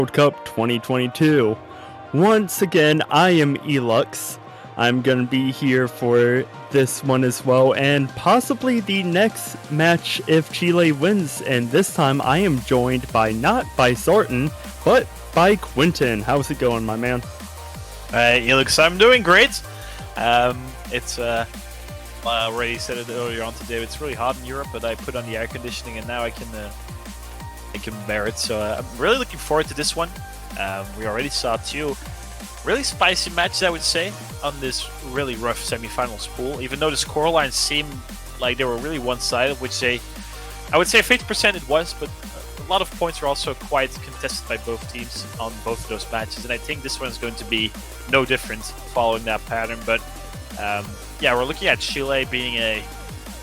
World Cup 2022. Once again, I am Elux. I'm going to be here for this one as well, and possibly the next match if Chile wins. And this time I am joined by not by Sorten, but by Quentin. How's it going, my man? Elix, I'm doing great. It's I already said it earlier on today. It's really hot in Europe, but I put on the air conditioning, and now I can bear it. So I'm really looking forward to this one. We already saw two really spicy matches, I would say, on this really rough semifinals pool. Even though the scorelines seemed like they were really one-sided, which I would say 50% it was, but a lot of points were also quite contested by both teams on both of those matches. And I think this one is going to be no different following that pattern. But yeah, we're looking at Chile being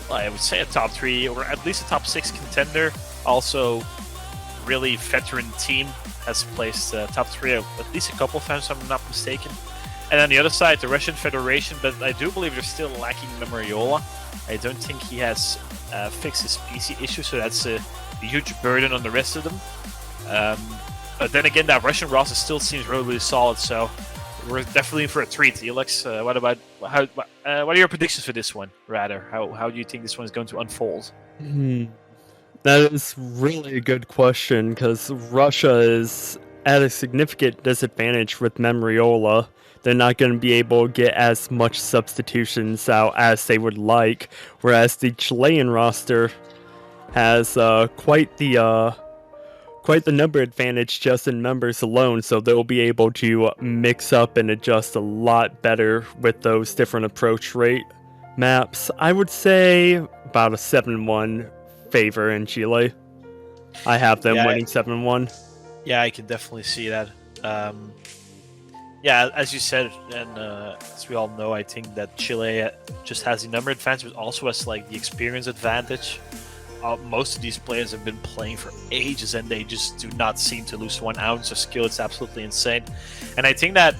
I would say a top 3 or at least a top 6 contender. Also, really veteran team has placed top 3 at least a couple of times, if I'm not mistaken. And on the other side, the Russian Federation, but I do believe they're still lacking Memoriola. I don't think he has fixed his PC issue, so that's a huge burden on the rest of them. But then again, that Russian roster still seems really solid, so we're definitely in for a treat. Elix, what are your predictions for this one? Rather, how do you think this one is going to unfold? That is really a good question, because Russia is at a significant disadvantage with Memoriola. They're not going to be able to get as much substitutions out as they would like, whereas the Chilean roster has quite the number advantage just in members alone, so they'll be able to mix up and adjust a lot better with those different approach rate maps. I would say about a 7-1 favor in Chile. I have them winning 7-1. Yeah, I can definitely see that. Yeah, as you said, and as we all know, I think that Chile just has the number advantage, but also has like the experience advantage. Most of these players have been playing for ages, and they just do not seem to lose 1 ounce of skill. It's absolutely insane. And I think that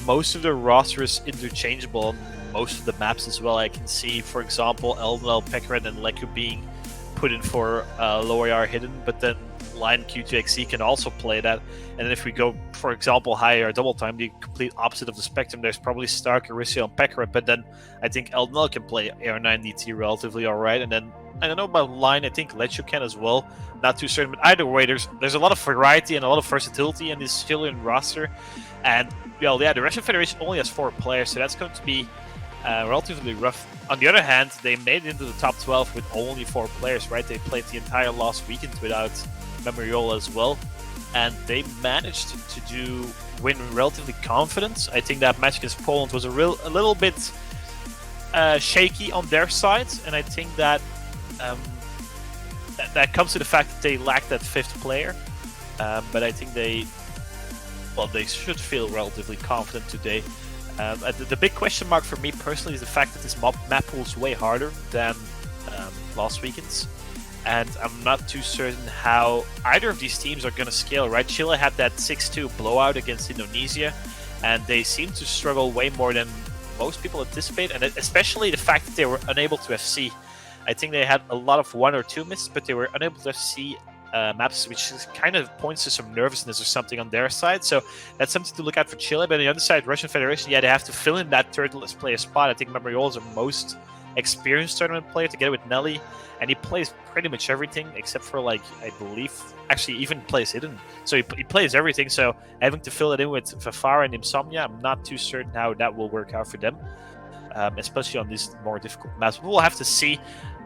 most of the roster is interchangeable on most of the maps as well. I can see, for example, Eldnel, Pekret, and Leku being put in for lower hidden, but then Lion Q2XE can also play that. And then if we go, for example, high AR double time, the complete opposite of the spectrum, there's probably Stark, Erisio, and Pekret, but then I think Eldnel can play AR9 DT relatively alright. And then I don't know about Line, I think Lechu can as well. Not too certain, but either way, there's a lot of variety and a lot of versatility in this Chilean roster. And well, yeah, the Russian Federation only has 4 players, so that's going to be relatively rough. On the other hand, they made it into the top 12 with only 4 players, right? They played the entire last weekend without Memoriola as well, and they managed to win relatively confident. I think that match against Poland was a little bit shaky on their side, and I think that that comes to the fact that they lack that 5th player. But I think they should feel relatively confident today. The big question mark for me personally is the fact that this map pool is way harder than last weekend's. And I'm not too certain how either of these teams are going to scale, right? Chile had that 6-2 blowout against Indonesia, and they seem to struggle way more than most people anticipate, and especially the fact that they were unable to FC. I think they had a lot of 1 or 2 misses, but they were unable to FC maps, which kind of points to some nervousness or something on their side. So that's something to look at for Chile. But on the other side, Russian Federation, yeah, they have to fill in that 3rd player spot. I think Memorial is the most experienced tournament player together with Nelly, and he plays pretty much everything except for, like, I believe, actually even plays hidden. So he plays everything. So having to fill it in with Fafara and Insomnia, I'm not too certain how that will work out for them, especially on these more difficult maps. We'll have to see.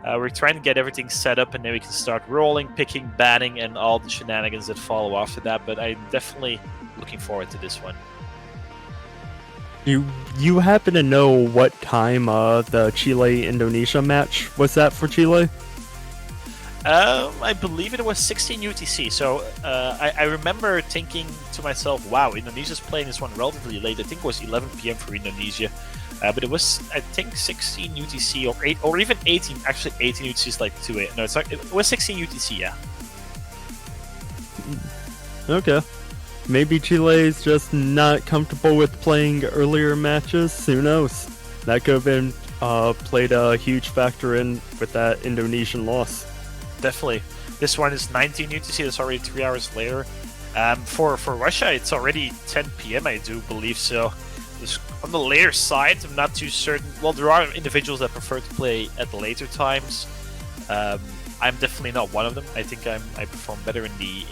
We're trying to get everything set up, and then we can start rolling, picking, banning, and all the shenanigans that follow after that. But I'm definitely looking forward to this one. You happen to know what time the Chile-Indonesia match was that for Chile? I believe it was 16 UTC. So I remember thinking to myself, wow, Indonesia's playing this one relatively late. I think it was 11 p.m. for Indonesia. But it was, I think, 16 UTC or 8 or even 18. Actually, 18 UTC is like 2 8. No, it was 16 UTC, yeah. Okay. Maybe Chile is just not comfortable with playing earlier matches. Who knows? That could have been played a huge factor in with that Indonesian loss. Definitely. This one is 19 UTC. That's already 3 hours later. For Russia, it's already 10 p.m. I do believe so. On the later side, I'm not too certain. Well, there are individuals that prefer to play at the later times. Um, I'm definitely not one of them. I think I perform better in the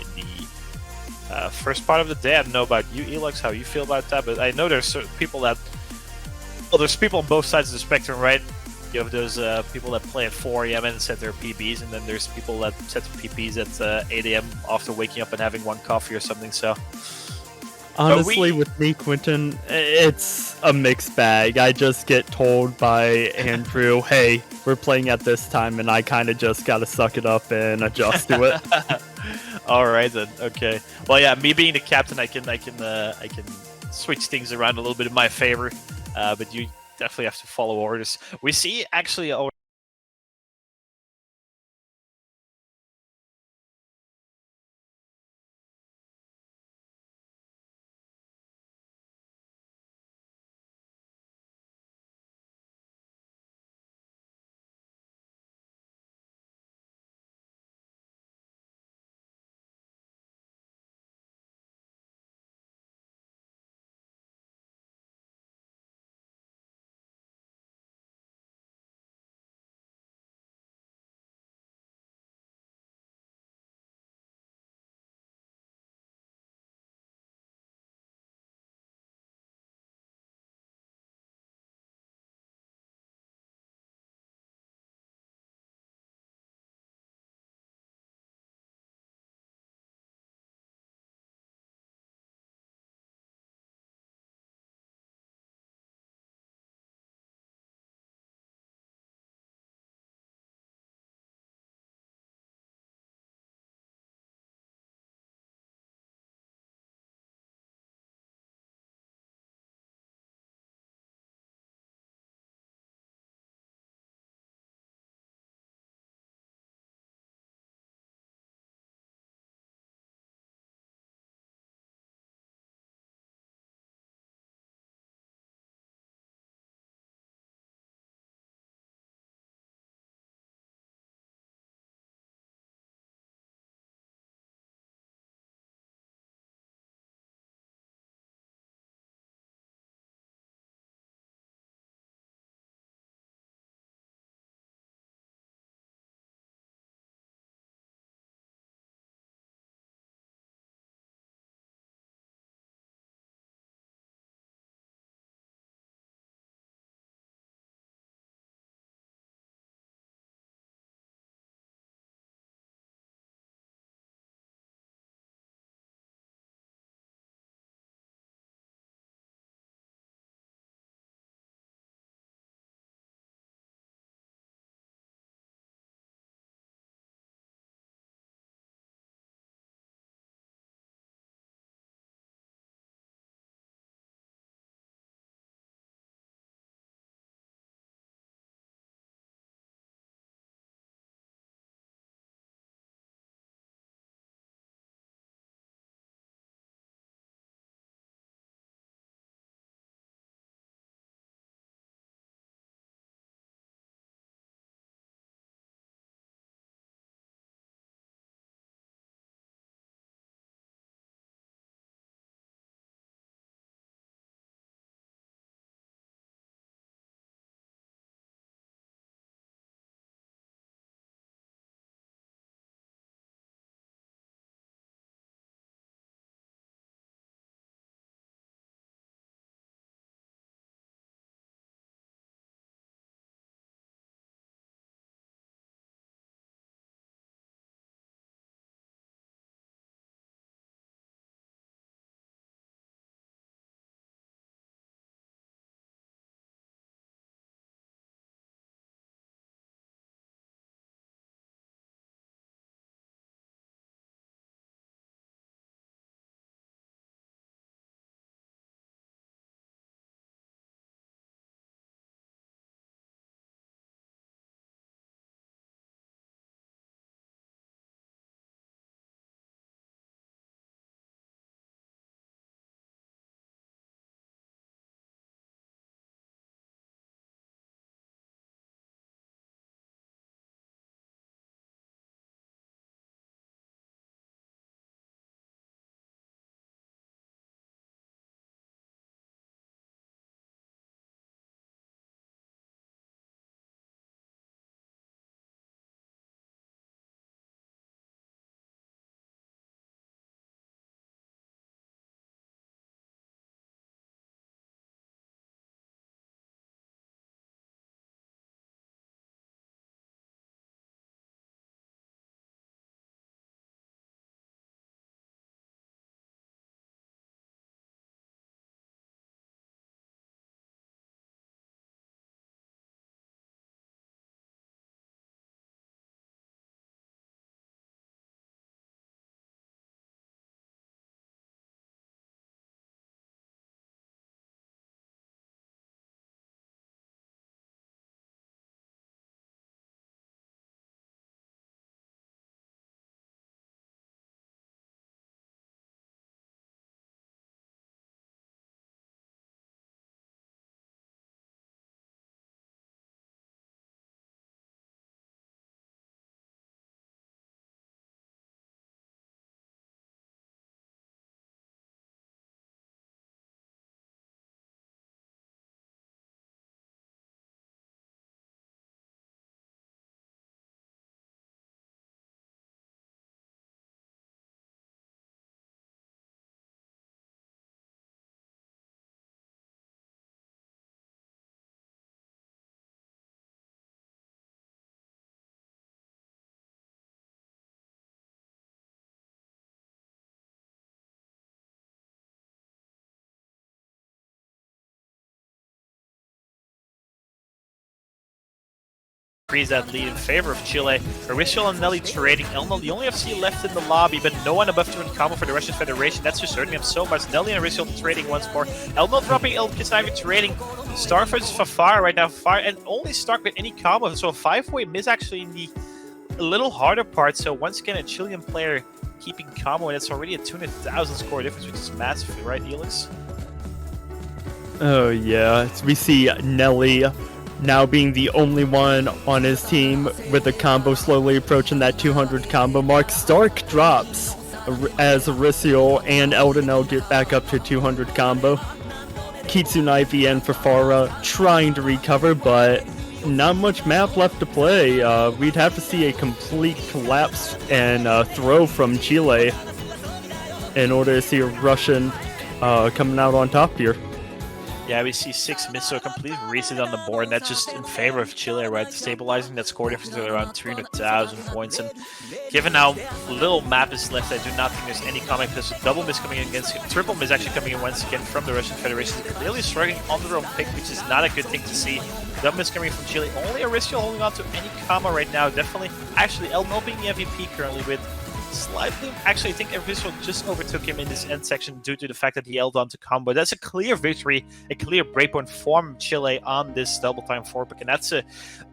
first part of the day. I don't know about you, Elix, how you feel about that, but I know there's certain people that. Well, there's people on both sides of the spectrum, right? You have those people that play at 4 a.m. and set their PBs, and then there's people that set their PBs at 8 a.m. after waking up and having one coffee or something. So, Honestly, with me, Quentin, it's a mixed bag. I just get told by Andrew, hey, we're playing at this time, and I kind of just gotta suck it up and adjust to it. All right then. Okay. Well, yeah. Me being the captain, I can switch things around a little bit in my favor. But you definitely have to follow orders. We see actually increase that lead in favor of Chile. Aristiel and Nelly trading. Elmo, the only FC left in the lobby, but no one above 2 in combo for the Russian Federation. That's just hurting him so much. Nelly and Aristiel trading once more. Elmo dropping, El Kisnavi trading. Stark versus Fafar right now. Fafar and only Stark with any combo. So a 5-way miss actually in the a little harder part. So once again, a Chilean player keeping combo, and it's already a 200,000 score difference, which is massive, right, Helix? Oh yeah, we see Nelly now being the only one on his team with the combo slowly approaching that 200 combo mark. Stark drops as Aristiel and Eldenel get back up to 200 combo. Kitsunaifi and Fafara trying to recover, but not much map left to play. We'd have to see a complete collapse and throw from Chile in order to see a Russian coming out on top here. Yeah, we see 6 miss, so a complete reset on the board, and that's just in favor of Chile, right? Stabilizing that score difference to around 300,000 points. And given how little map is left, I do not think there's any comeback. There's a double miss coming in against him. Triple miss actually coming in once again from the Russian Federation. Clearly struggling on their own pick, which is not a good thing to see. Double miss coming from Chile. Only Aristiel holding on to any comma right now. Definitely, actually, Elmo being the MVP currently with slightly, actually, I think Aristiel just overtook him in this end section due to the fact that he held on to combo. That's a clear victory, a clear breakpoint from Chile on this double time 4 pick, and that's a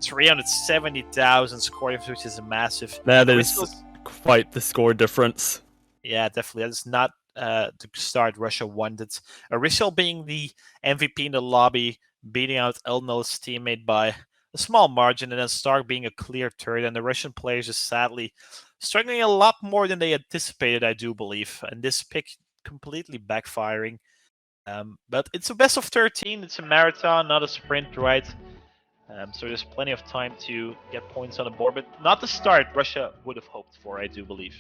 370,000 score difference, which is massive. That is quite the score difference. Yeah, definitely. That is not the start Russia wanted. Aristiel being the MVP in the lobby, beating out Elno's teammate by a small margin, and then Stark being a clear third, and the Russian players just sadly struggling a lot more than they anticipated, I do believe, and this pick completely backfiring. But it's a best of 13. It's a marathon, not a sprint, right? So there's plenty of time to get points on the board, but not the start Russia would have hoped for, I do believe.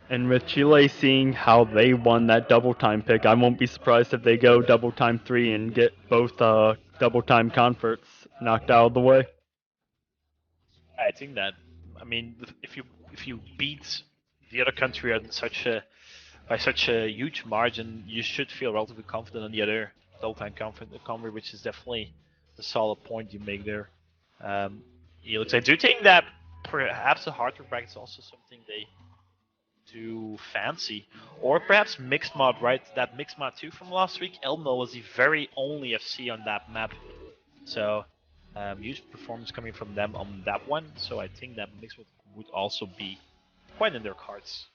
And with Chile seeing how they won that double time pick, I won't be surprised if they go double time 3 and get both double time converts knocked out of the way. I think that, I mean, if you beat the other country by such a huge margin, you should feel relatively confident on the other double time convert, which is definitely a solid point you make there. Helix, I do think that perhaps a hardware bracket is also something they do fancy, or perhaps mixed mod, right? That mixed mod 2 from last week, Elmo was the very only FC on that map, so huge performance coming from them on that one. So I think that mixed mod would also be quite in their cards.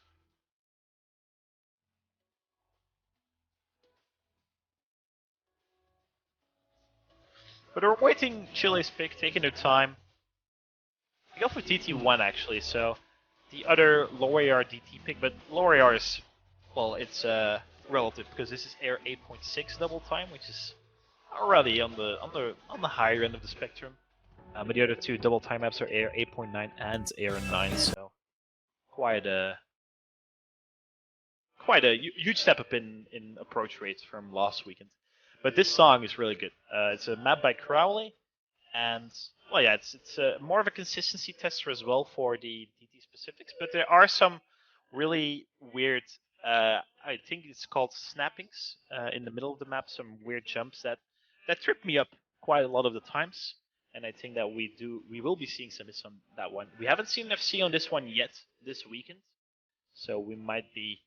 But we're waiting Chile's pick, taking their time. I go for DT1 actually, so the other lower AR DT pick, but lower AR is, well, it's relative because this is AR 8.6 double time, which is already on the higher end of the spectrum. But the other two double time maps are AR 8.9 and AR 9, so quite a huge step up in approach rates from last weekend. But this song is really good. It's a map by Crowley, and well, yeah, it's more of a consistency tester as well for the DT specifics. But there are some really weird, I think it's called snappings in the middle of the map. Some weird jumps that trip me up quite a lot of the times. And I think that we will be seeing some on that one. We haven't seen FC on this one yet this weekend, so we might be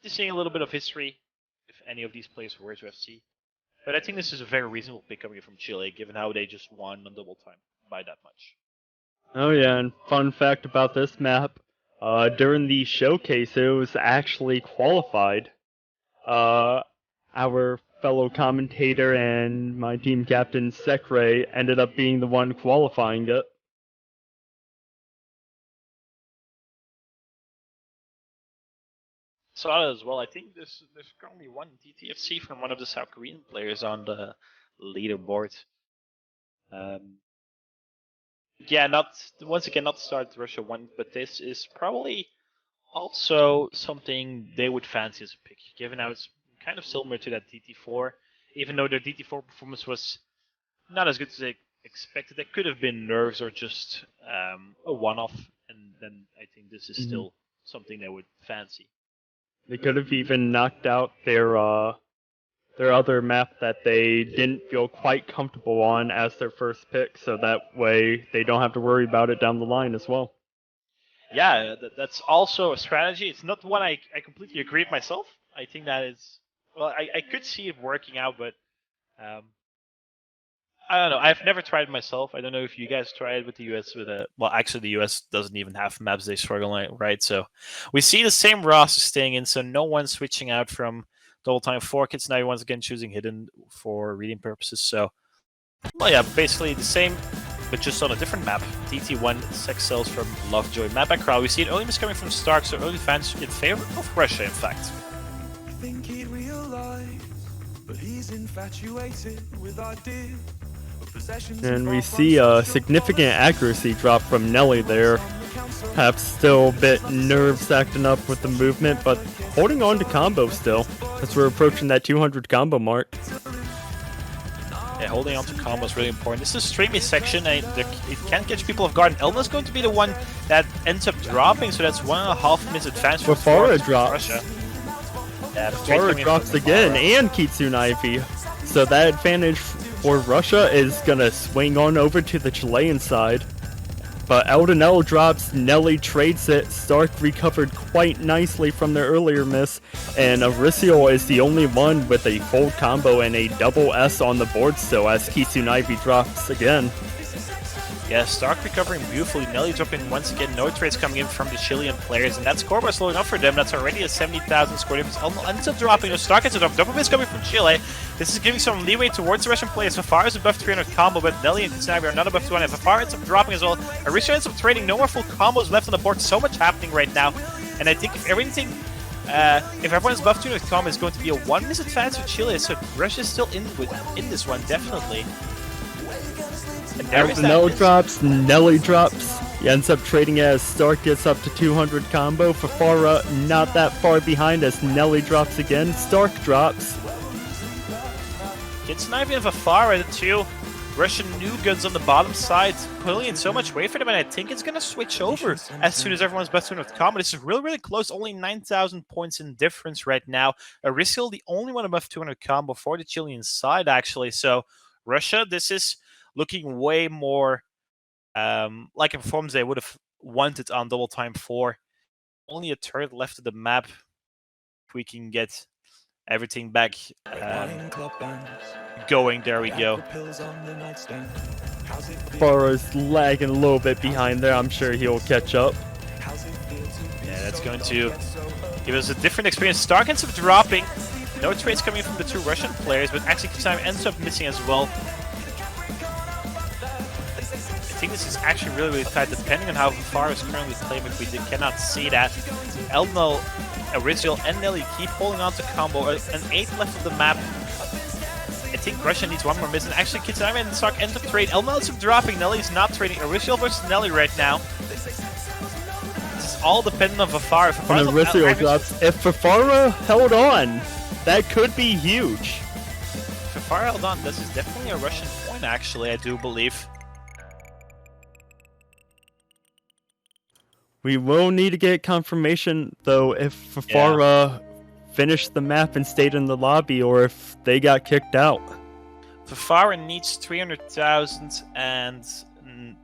just seeing a little bit of history if any of these players were to FC. But I think this is a very reasonable pick coming from Chile, given how they just won on double time by that much. Oh yeah, and fun fact about this map, during the showcase, it was actually qualified. Our fellow commentator and my team captain, Sekre, ended up being the one qualifying it. Saw it as well. I think there's currently one DTFC from one of the South Korean players on the leaderboard. Yeah, not once again not start Russia 1, but this is probably also something they would fancy as a pick, given how it's kind of similar to that DT4. Even though their DT4 performance was not as good as they expected, there could have been nerves or just a one-off, and then I think this is still something they would fancy. They could have even knocked out their their other map that they didn't feel quite comfortable on as their first pick, so that way they don't have to worry about it down the line as well. Yeah, that's also a strategy. It's not one I completely agree with myself. I think that is well, I could see it working out, but um, I don't know. I've never tried it myself. I don't know if you guys tried with the US with a well, actually the US doesn't even have maps they struggle on, right? So we see the same roster staying in, so no one's switching out from double time 4 kits. Now once again choosing hidden for reading purposes. So well yeah, basically the same but just on a different map. DT1 sex cells from Lovejoy. Map by crowd. We see an early miss coming from Stark, so early fans in favor of Russia, in fact. I think he'd realize, but he's infatuated with ideas. And we see a significant accuracy drop from Nelly there. Perhaps still a bit nerves acting up with the movement, but holding on to combo still, as we're approaching that 200 combo mark. Yeah, holding on to combo is really important. This is a streamy section, and it can catch people off guard. And Elna's going to be the one that ends up dropping, so that's 1.5 minutes advance for Fafara drops. Russia. Yeah, Fafara drops again, and Kitsune Ivy. So that advantage for Russia is gonna swing on over to the Chilean side. But Eldenel drops, Nelly trades it, Stark recovered quite nicely from their earlier miss, and Arisiel is the only one with a full combo and a double S on the board still as Kitsune Ivy drops again. Yeah, Stark recovering beautifully, Nelly dropping once again, no trades coming in from the Chilean players, and that score bar slowing up for them. That's already a 70,000 score difference. Elmo ends up dropping, Stark ends up dropping, double miss coming from Chile. This is giving some leeway towards the Russian players. Fafara is above 300 combo, but Nelly and Kitsune are not above 200. Fafara ends up dropping as well. Arisha ends up trading, no more full combos left on the board. So much happening right now, and I think if everything if everyone's above 200 combo, it's going to be a 1 miss advance for Chile, so Russia's still in this one, definitely. Eldenel drops, Nelly drops. He ends up trading as Stark gets up to 200 combo. Fafara not that far behind as Nelly drops again. Stark drops. It's not even Fafara, the two Russian new guns on the bottom side, pulling in so much weight for them, and I think it's going to switch over as soon as everyone's best 200 combo. This is really, really close, only 9,000 points in difference right now. Arisil, the only one above 200 combo for the Chilean side, actually. So Russia, this is looking way more like a performance they would have wanted on double time 4. Only a third left of the map. If we can get everything back going, there we go. Fafara's lagging a little bit behind there. I'm sure he'll catch up. Yeah, that's going to give us a different experience. Stark ends up dropping. No trades coming from the two Russian players, but actually Kitsune ends up missing as well. I think this is actually really, really tight, depending on how Fafara is currently playing, but we cannot see that. Elno, Arisil, and Nelly keep holding on to combo. An 8 left of the map. I think Russia needs one more miss, and actually Kitsune and Stark end up trade. Elno ends up dropping, Nelly's not trading. Arisil versus Nelly right now. This is all dependent on Fafara. And Arisil drops. If Fafara held on, that could be huge. If Fafara held on, this is definitely a Russian point, actually, I do believe. We will need to get confirmation, though, if Fafara finished the map and stayed in the lobby, or if they got kicked out. Fafara needs 300,000 and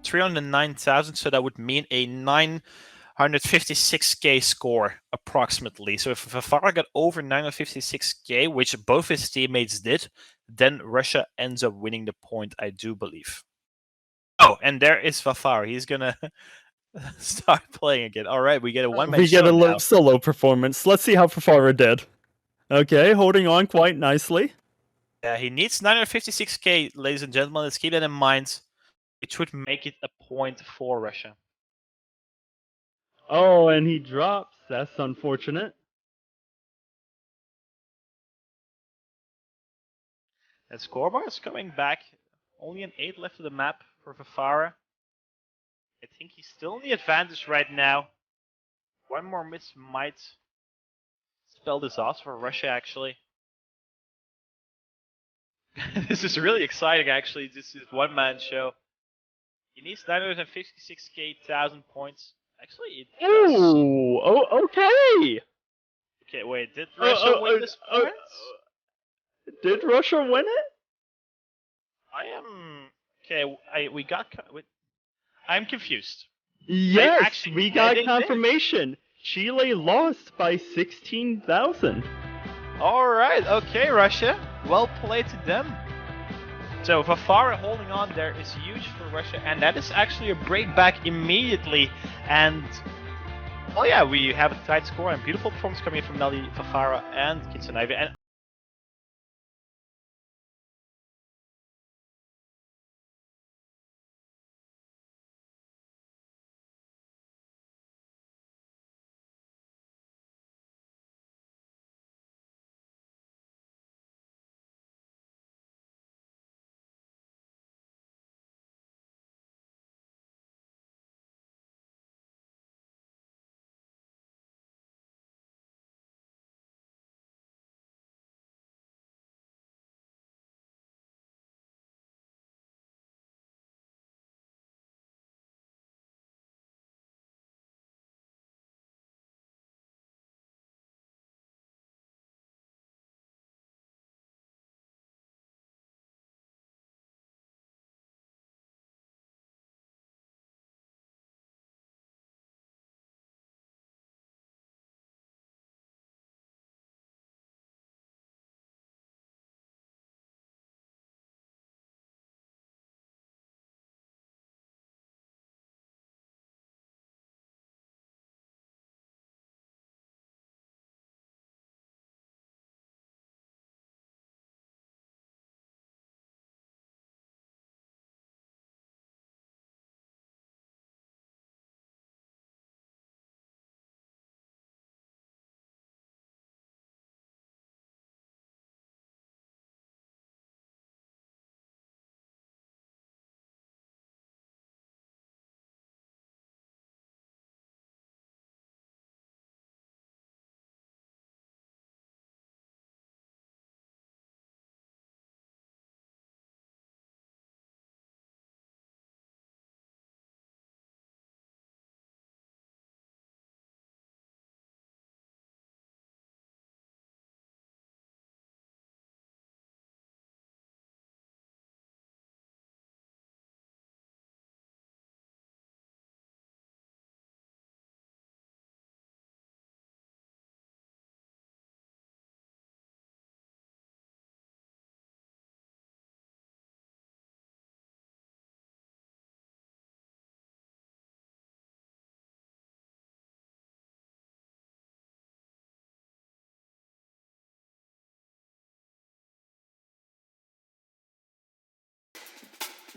309,000, so that would mean a 956k score, approximately. So if Fafara got over 956k, which both his teammates did, then Russia ends up winning the point, I do believe. Oh, and there is Fafara. He's gonna start playing again. All right, we get a one-man We show get a now. solo performance. Let's see how Fafara did. Okay, holding on quite nicely. Yeah, he needs 956k, ladies and gentlemen. Let's keep that in mind. It should make it a point for Russia. Oh, and he drops. That's unfortunate. And scoreboard is coming back. Only an 8 left of the map for Fafara. I think he's still in the advantage right now. One more miss might spell disaster for Russia, actually. This is really exciting, actually. This is one-man show. He needs 956,000 points. Actually, it does. Ooh, oh, okay. Okay, wait, did Russia win this point? Did Russia win it? I am okay. We got. I'm confused. They Yes, actually. we Yeah, got they did. confirmation. Chile lost by 16,000. All right. Okay, Russia. Well played to them. So Vafara holding on there is huge for Russia, and that is actually a break back immediately. And well, yeah, we have a tight score and beautiful performance coming in from Nelly, Fafara, and Kitsunaive. And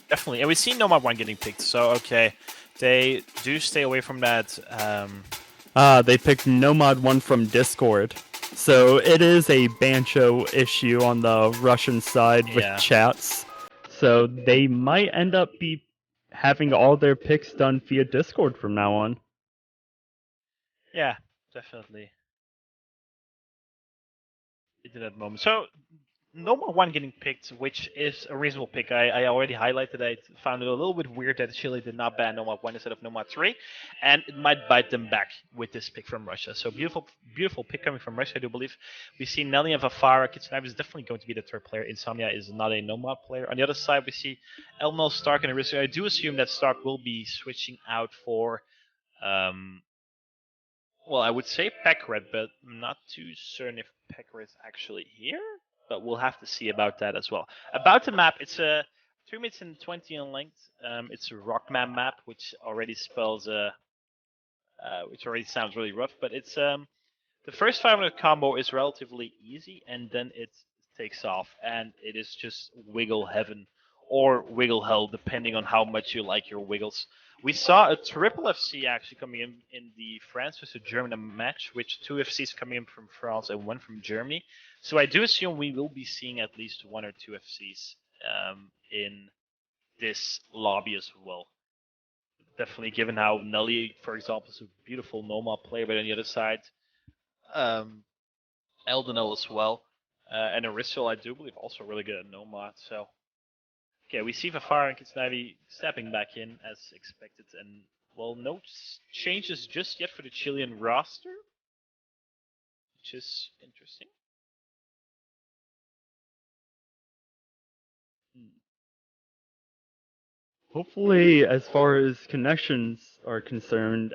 definitely, and we've seen Nomad 1 getting picked, so okay. They do stay away from that. They picked Nomad 1 from Discord. So it is a Bancho issue on the Russian side with Yeah. chats. So they might end up be having all their picks done via Discord from now on. Yeah, definitely. Into that moment. So Nomad 1 getting picked, which is a reasonable pick. I already highlighted. I found it a little bit weird that Chile did not ban Nomad 1 instead of Nomad 3, and it might bite them back with this pick from Russia. So beautiful pick coming from Russia, I do believe. We see Nelly and Vafara. Kitsunaive is definitely going to be the third player. Insomnia is not a Nomad player. On the other side, we see Elmo, Stark, and Aristo. I do assume that Stark will be switching out for well, I would say Peckred, but I'm not too certain if Peckred is actually here. But we'll have to see about that as well. About the map, it's a 3 minutes and 20 in length. It's a Rockman map, which already which already sounds really rough. But it's the first 500 combo is relatively easy, and then it takes off, and it is just wiggle heaven or wiggle hell, depending on how much you like your wiggles. We saw a triple FC actually coming in the France versus Germany match, which two FCs coming in from France and one from Germany. So I do assume we will be seeing at least one or two FCs in this lobby as well. Definitely, given how Nelly, for example, is a beautiful Nomad player, but on the other side, um, Eldenel as well. And Arisol, I do believe, also really good at Nomad. So, okay, we see Vafar and Kitsunaive stepping back in as expected. And, well, no changes just yet for the Chilean roster, which is interesting. Hopefully, as far as connections are concerned,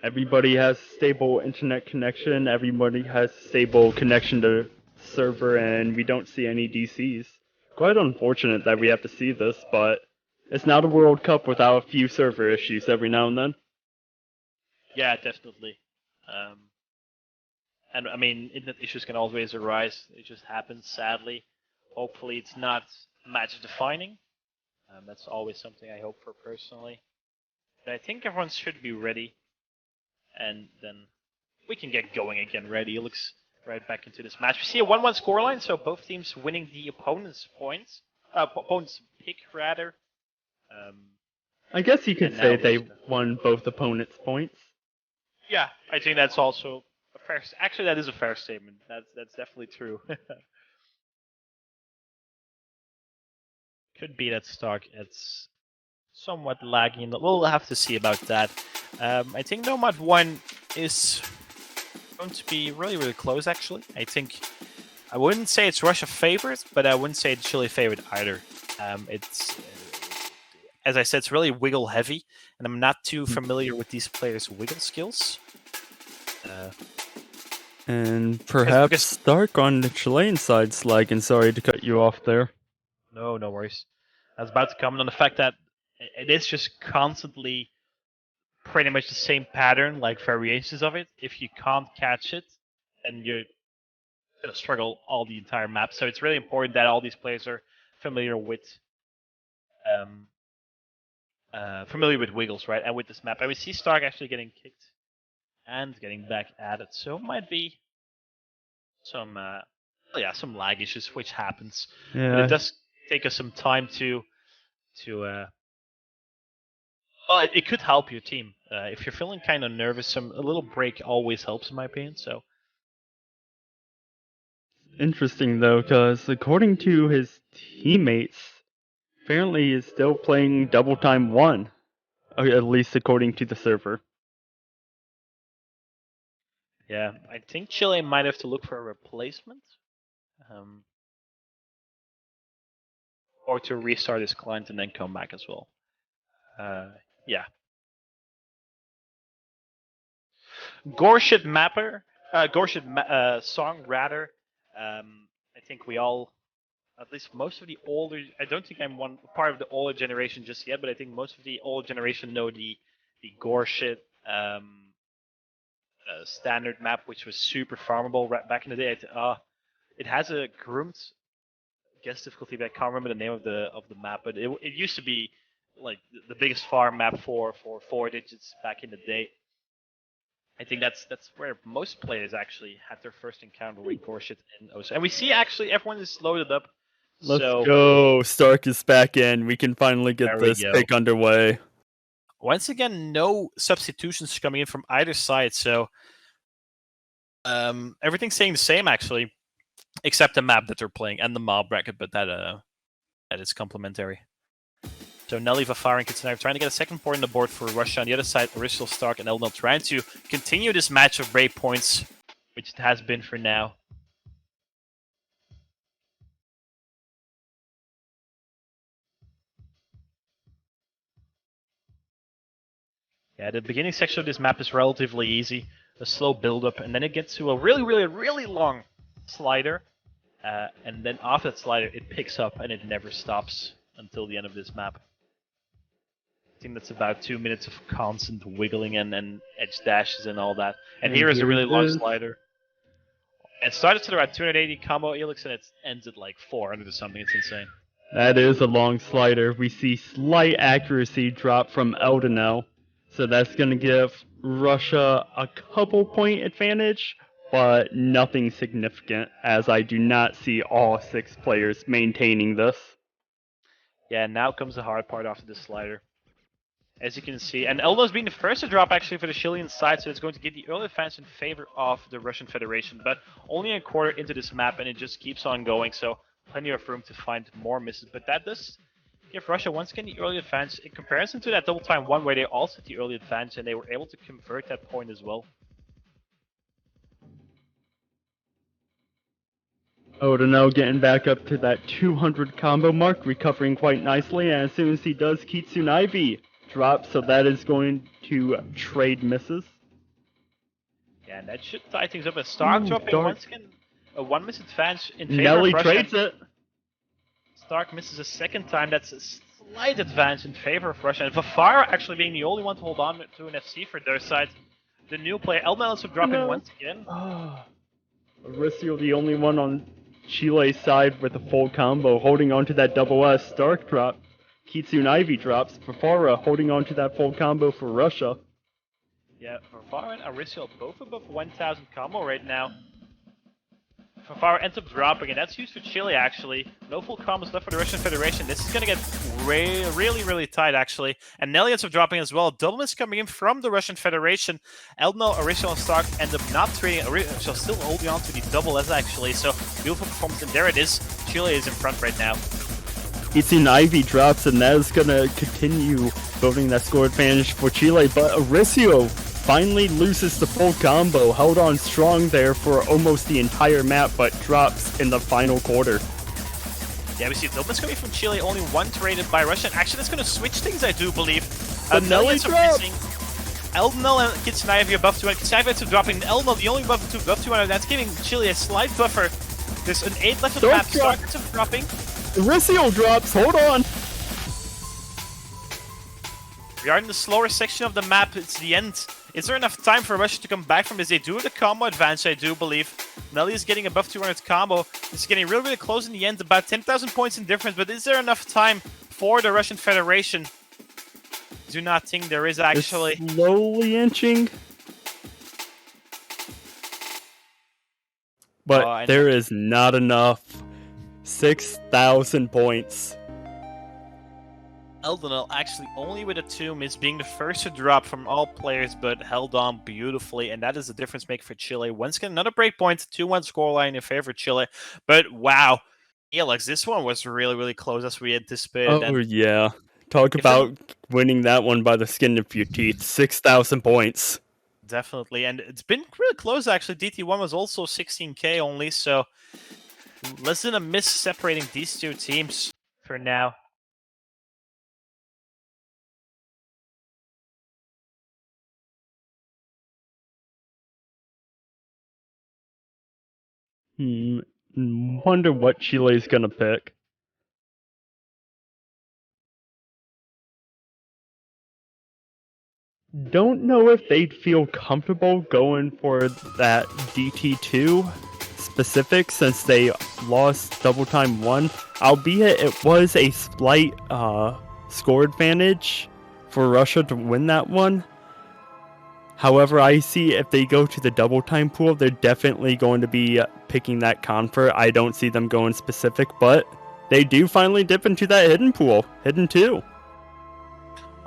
everybody has stable internet connection, everybody has stable connection to server, and we don't see any DCs. Quite unfortunate that we have to see this, but it's not a World Cup without a few server issues every now and then. Yeah, definitely. Um, and I mean, internet issues can always arise. It just happens, sadly. Hopefully, it's not match defining. That's always something I hope for personally. But I think everyone should be ready, and then we can get going again. Ready? It looks right back into this match. We see a 1-1 scoreline, so both teams winning the opponent's points, opponent's pick rather. Um, I guess you could and now say we they just won both opponents' points. yeah, I think that's also a fair. Actually, that is a fair statement. That's definitely true. Could be that stock. It's somewhat lagging. We'll have to see about that. I think Nomad 1 is going to be really, really close, actually. I wouldn't say it's Russia favorite, but I wouldn't say it's Chile favorite either. It's, as I said, it's really wiggle heavy, and I'm not too familiar with these players' wiggle skills. And perhaps because Stark on the Chilean side's lagging. Sorry to cut you off there. no worries. I was about to comment on the fact that it is just constantly pretty much the same pattern, like variations of it. If you can't catch it, then you're gonna struggle all the entire map. So it's really important that all these players are familiar with um, familiar with wiggles, right, and with this map. And we see Stark actually getting kicked and getting back at it. So it might be some some lag issues, which happens. But Yeah, it does take us some time to well, it could help your team. If you're feeling kind of nervous, a little break always helps, in my opinion. So interesting though, because according to his teammates, apparently he's still playing double time one, at least according to the server. yeah, I think Chile might have to look for a replacement, um, or to restart his client and then come back as well. Yeah, Gorshit mapper, Gorshit song rather. I think we all, at least most of the older. I don't think I'm one part of the older generation just yet, but I think most of the older generation know the Gorshit standard map, which was super farmable right back in the day. It has a groomed guess difficulty, but I can't remember the name of the map. But it used to be like the biggest farm map for 4 digits back in the day. I think that's where most players actually had their first encounter with Gorshit and OSO. And we see actually everyone is loaded up. Let's So go. Stark is back in. We can finally get there we this go. pick underway. Once again, no substitutions coming in from either side. So everything's staying the same actually, except the map that they're playing and the mob bracket, but that is complementary. So Nelly, Vafar, and Kitsunair trying to get a second point on the board for Russia. On the other side, Original Stark and Elnor trying to continue this match of break points, which it has been for now. Yeah, the beginning section of this map is relatively easy. A slow build-up, and then it gets to a really, really, really long slider. And then after that slider, it picks up and it never stops until the end of this map. I think that's about 2 minutes of constant wiggling and edge dashes and all that. And here is a really long slider. It started at around 280 combo Elix and it ends at like 400 or something. It's insane. That is a long slider. We see slight accuracy drop from Eldenel. So that's going to give Russia a couple point advantage, but nothing significant, as I do not see all 6 players maintaining this. Yeah, now comes the hard part after this slider. As you can see, and Elno's being the first to drop actually for the Chilean side, so it's going to get the early advance in favor of the Russian Federation, but only a quarter into this map and it just keeps on going, so plenty of room to find more misses. But that does give Russia once again the early advantage in comparison to that double time one where they also had the early advantage and they were able to convert that point as well. Odono getting back up to that 200 combo mark, recovering quite nicely, and as soon as he does, Kitsune Ivy drops, so that is going to trade misses. Yeah, and that should tie things up. A Stark dropping Dark. once again, a 1 miss advantage in favor Nelly of Russia. trades it. Stark misses a second time. That's a slight advantage in favor of Russia. And Vafara actually being the only one to hold on to an FC for their side. The new player, Elman also dropping once again. Aricio, the only one on Chile's side with a full combo, holding on to that double S. Stark drop. Kitsune Ivy drops. Fafara holding on to that full combo for Russia. Yeah, Vafara and Aricio both above 1,000 combo right now. Fafara ends up dropping, and that's used for Chile, actually. No full combos left for the Russian Federation. This is going to get really tight, actually. And Nelly ends up dropping as well. Double miss coming in from the Russian Federation. Eldno, Aricio, and Stark end up not trading. Aricio still holding on to the double S, actually. So, beautiful performance, and there it is. Chile is in front right now. Kitsune Ivy drops, and that is going to continue building that score advantage for Chile. But Aricio finally loses the full combo, held on strong there for almost the entire map, but drops in the final quarter. Yeah, we see double coming from Chile, only one traded by Russia. And actually, that's going to switch things, I do believe. But Nelly drops! Eldnel and Kitsune Ivy above 200. Kitsune Ivy ends up dropping. Eldnel, the only above 200. That's giving Chile a slight buffer. There's an 8 left on the map. Stark ends up dropping. Aricio drops, hold on! We are in the slower section of the map. It's the end. Is there enough time for Russia to come back from this? They do have the combo advantage, I do believe. Nelly is getting above 200 combo. It's getting really close in the end. About 10,000 points in difference. But is there enough time for the Russian Federation? Do not think there is, actually. It's slowly inching. But there is not enough. 6,000 points. Eldenel actually only with a 2 miss, being the first to drop from all players, but held on beautifully, and that is the difference maker for Chile. Once again, another breakpoint, 2-1 scoreline in favor of Chile. But wow, Alex, this one was really close as we anticipated. Oh yeah, talk about winning that one by the skin of your teeth. 6,000 points. Definitely, and it's been really close actually. DT1 was also 16k only, so less than a miss separating these two teams for now. Wonder what Chile's gonna pick. Don't know if they'd feel comfortable going for that DT2 specific since they lost double time 1, albeit it was a slight score advantage for Russia to win that one. However, I see if they go to the double time pool, they're definitely going to be picking that convert. I don't see them going specific, but they do finally dip into that hidden pool, hidden 2.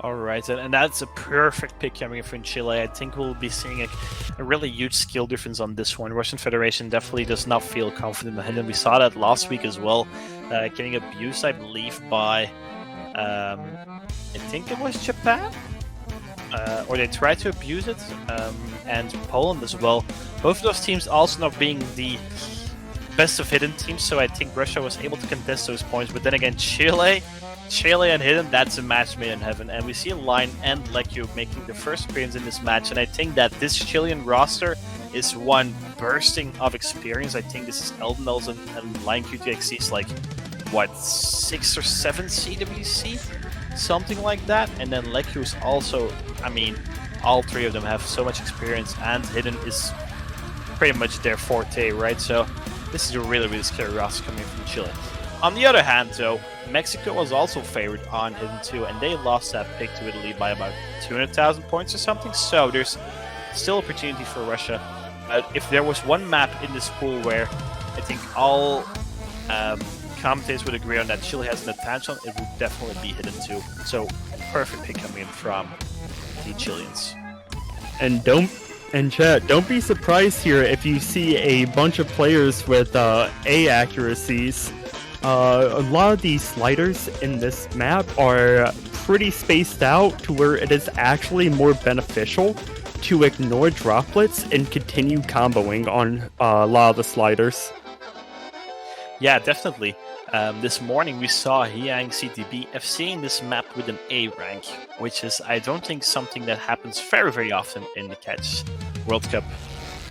Alright, and that's a perfect pick coming from Chile. I think we'll be seeing a really huge skill difference on this one. Russian Federation definitely does not feel confident in him. We saw that last week as well, getting abused, I believe, by, I think it was Japan? Or they tried to abuse it, and Poland as well. Both of those teams also not being the best of hidden teams, so I think Russia was able to contest those points. But then again, Chile and hidden, that's a match made in heaven. And we see Line and Lekyu making their first appearance in this match, and I think that this Chilean roster is one bursting of experience. I think this is Eldenels and Line QTXC's like, what, 6 or 7 CWC? Something like that. And then Lekyu is also, I mean, all three of them have so much experience, and hidden is pretty much their forte, right? So this is a really scary roster coming from Chile. On the other hand, though, Mexico was also favored on hidden 2, and they lost that pick to Italy by about 200,000 points or something. So there's still opportunity for Russia. If there was one map in this pool where I think all commentators would agree on that Chile has an advantage on, it would definitely be hidden 2. So perfect pick coming in from the Chileans. And chat, don't be surprised here if you see a bunch of players with A accuracies. A lot of these sliders in this map are pretty spaced out to where it is actually more beneficial to ignore droplets and continue comboing on a lot of the sliders. Yeah, definitely. This morning we saw Hyang CTB FC in this map with an A rank, which is, I don't think, something that happens very, very often in the Catch World Cup.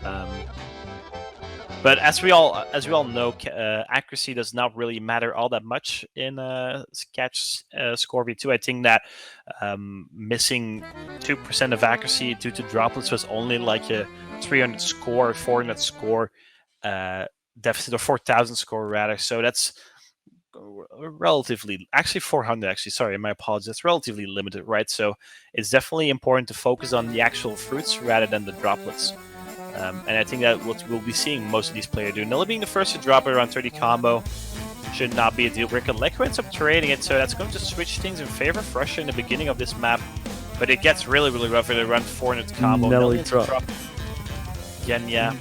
Um, but as we all know, accuracy does not really matter all that much in Catch Score V2. I think that missing 2% of accuracy due to droplets was only like a 300 score, 400 score deficit, or 4,000 score rather. So that's relatively, actually 400 actually, sorry, my apologies, it's relatively limited, right? So it's definitely important to focus on the actual fruits rather than the droplets. And I think that what we'll be seeing most of these players do. Nilla being the first to drop it around 30 combo should not be a deal breaker. Leku ends up trading it, so that's going to switch things in favor of Russia in the beginning of this map. But it gets really, really rough at around 400 combo. Nelly drop. Again, yeah.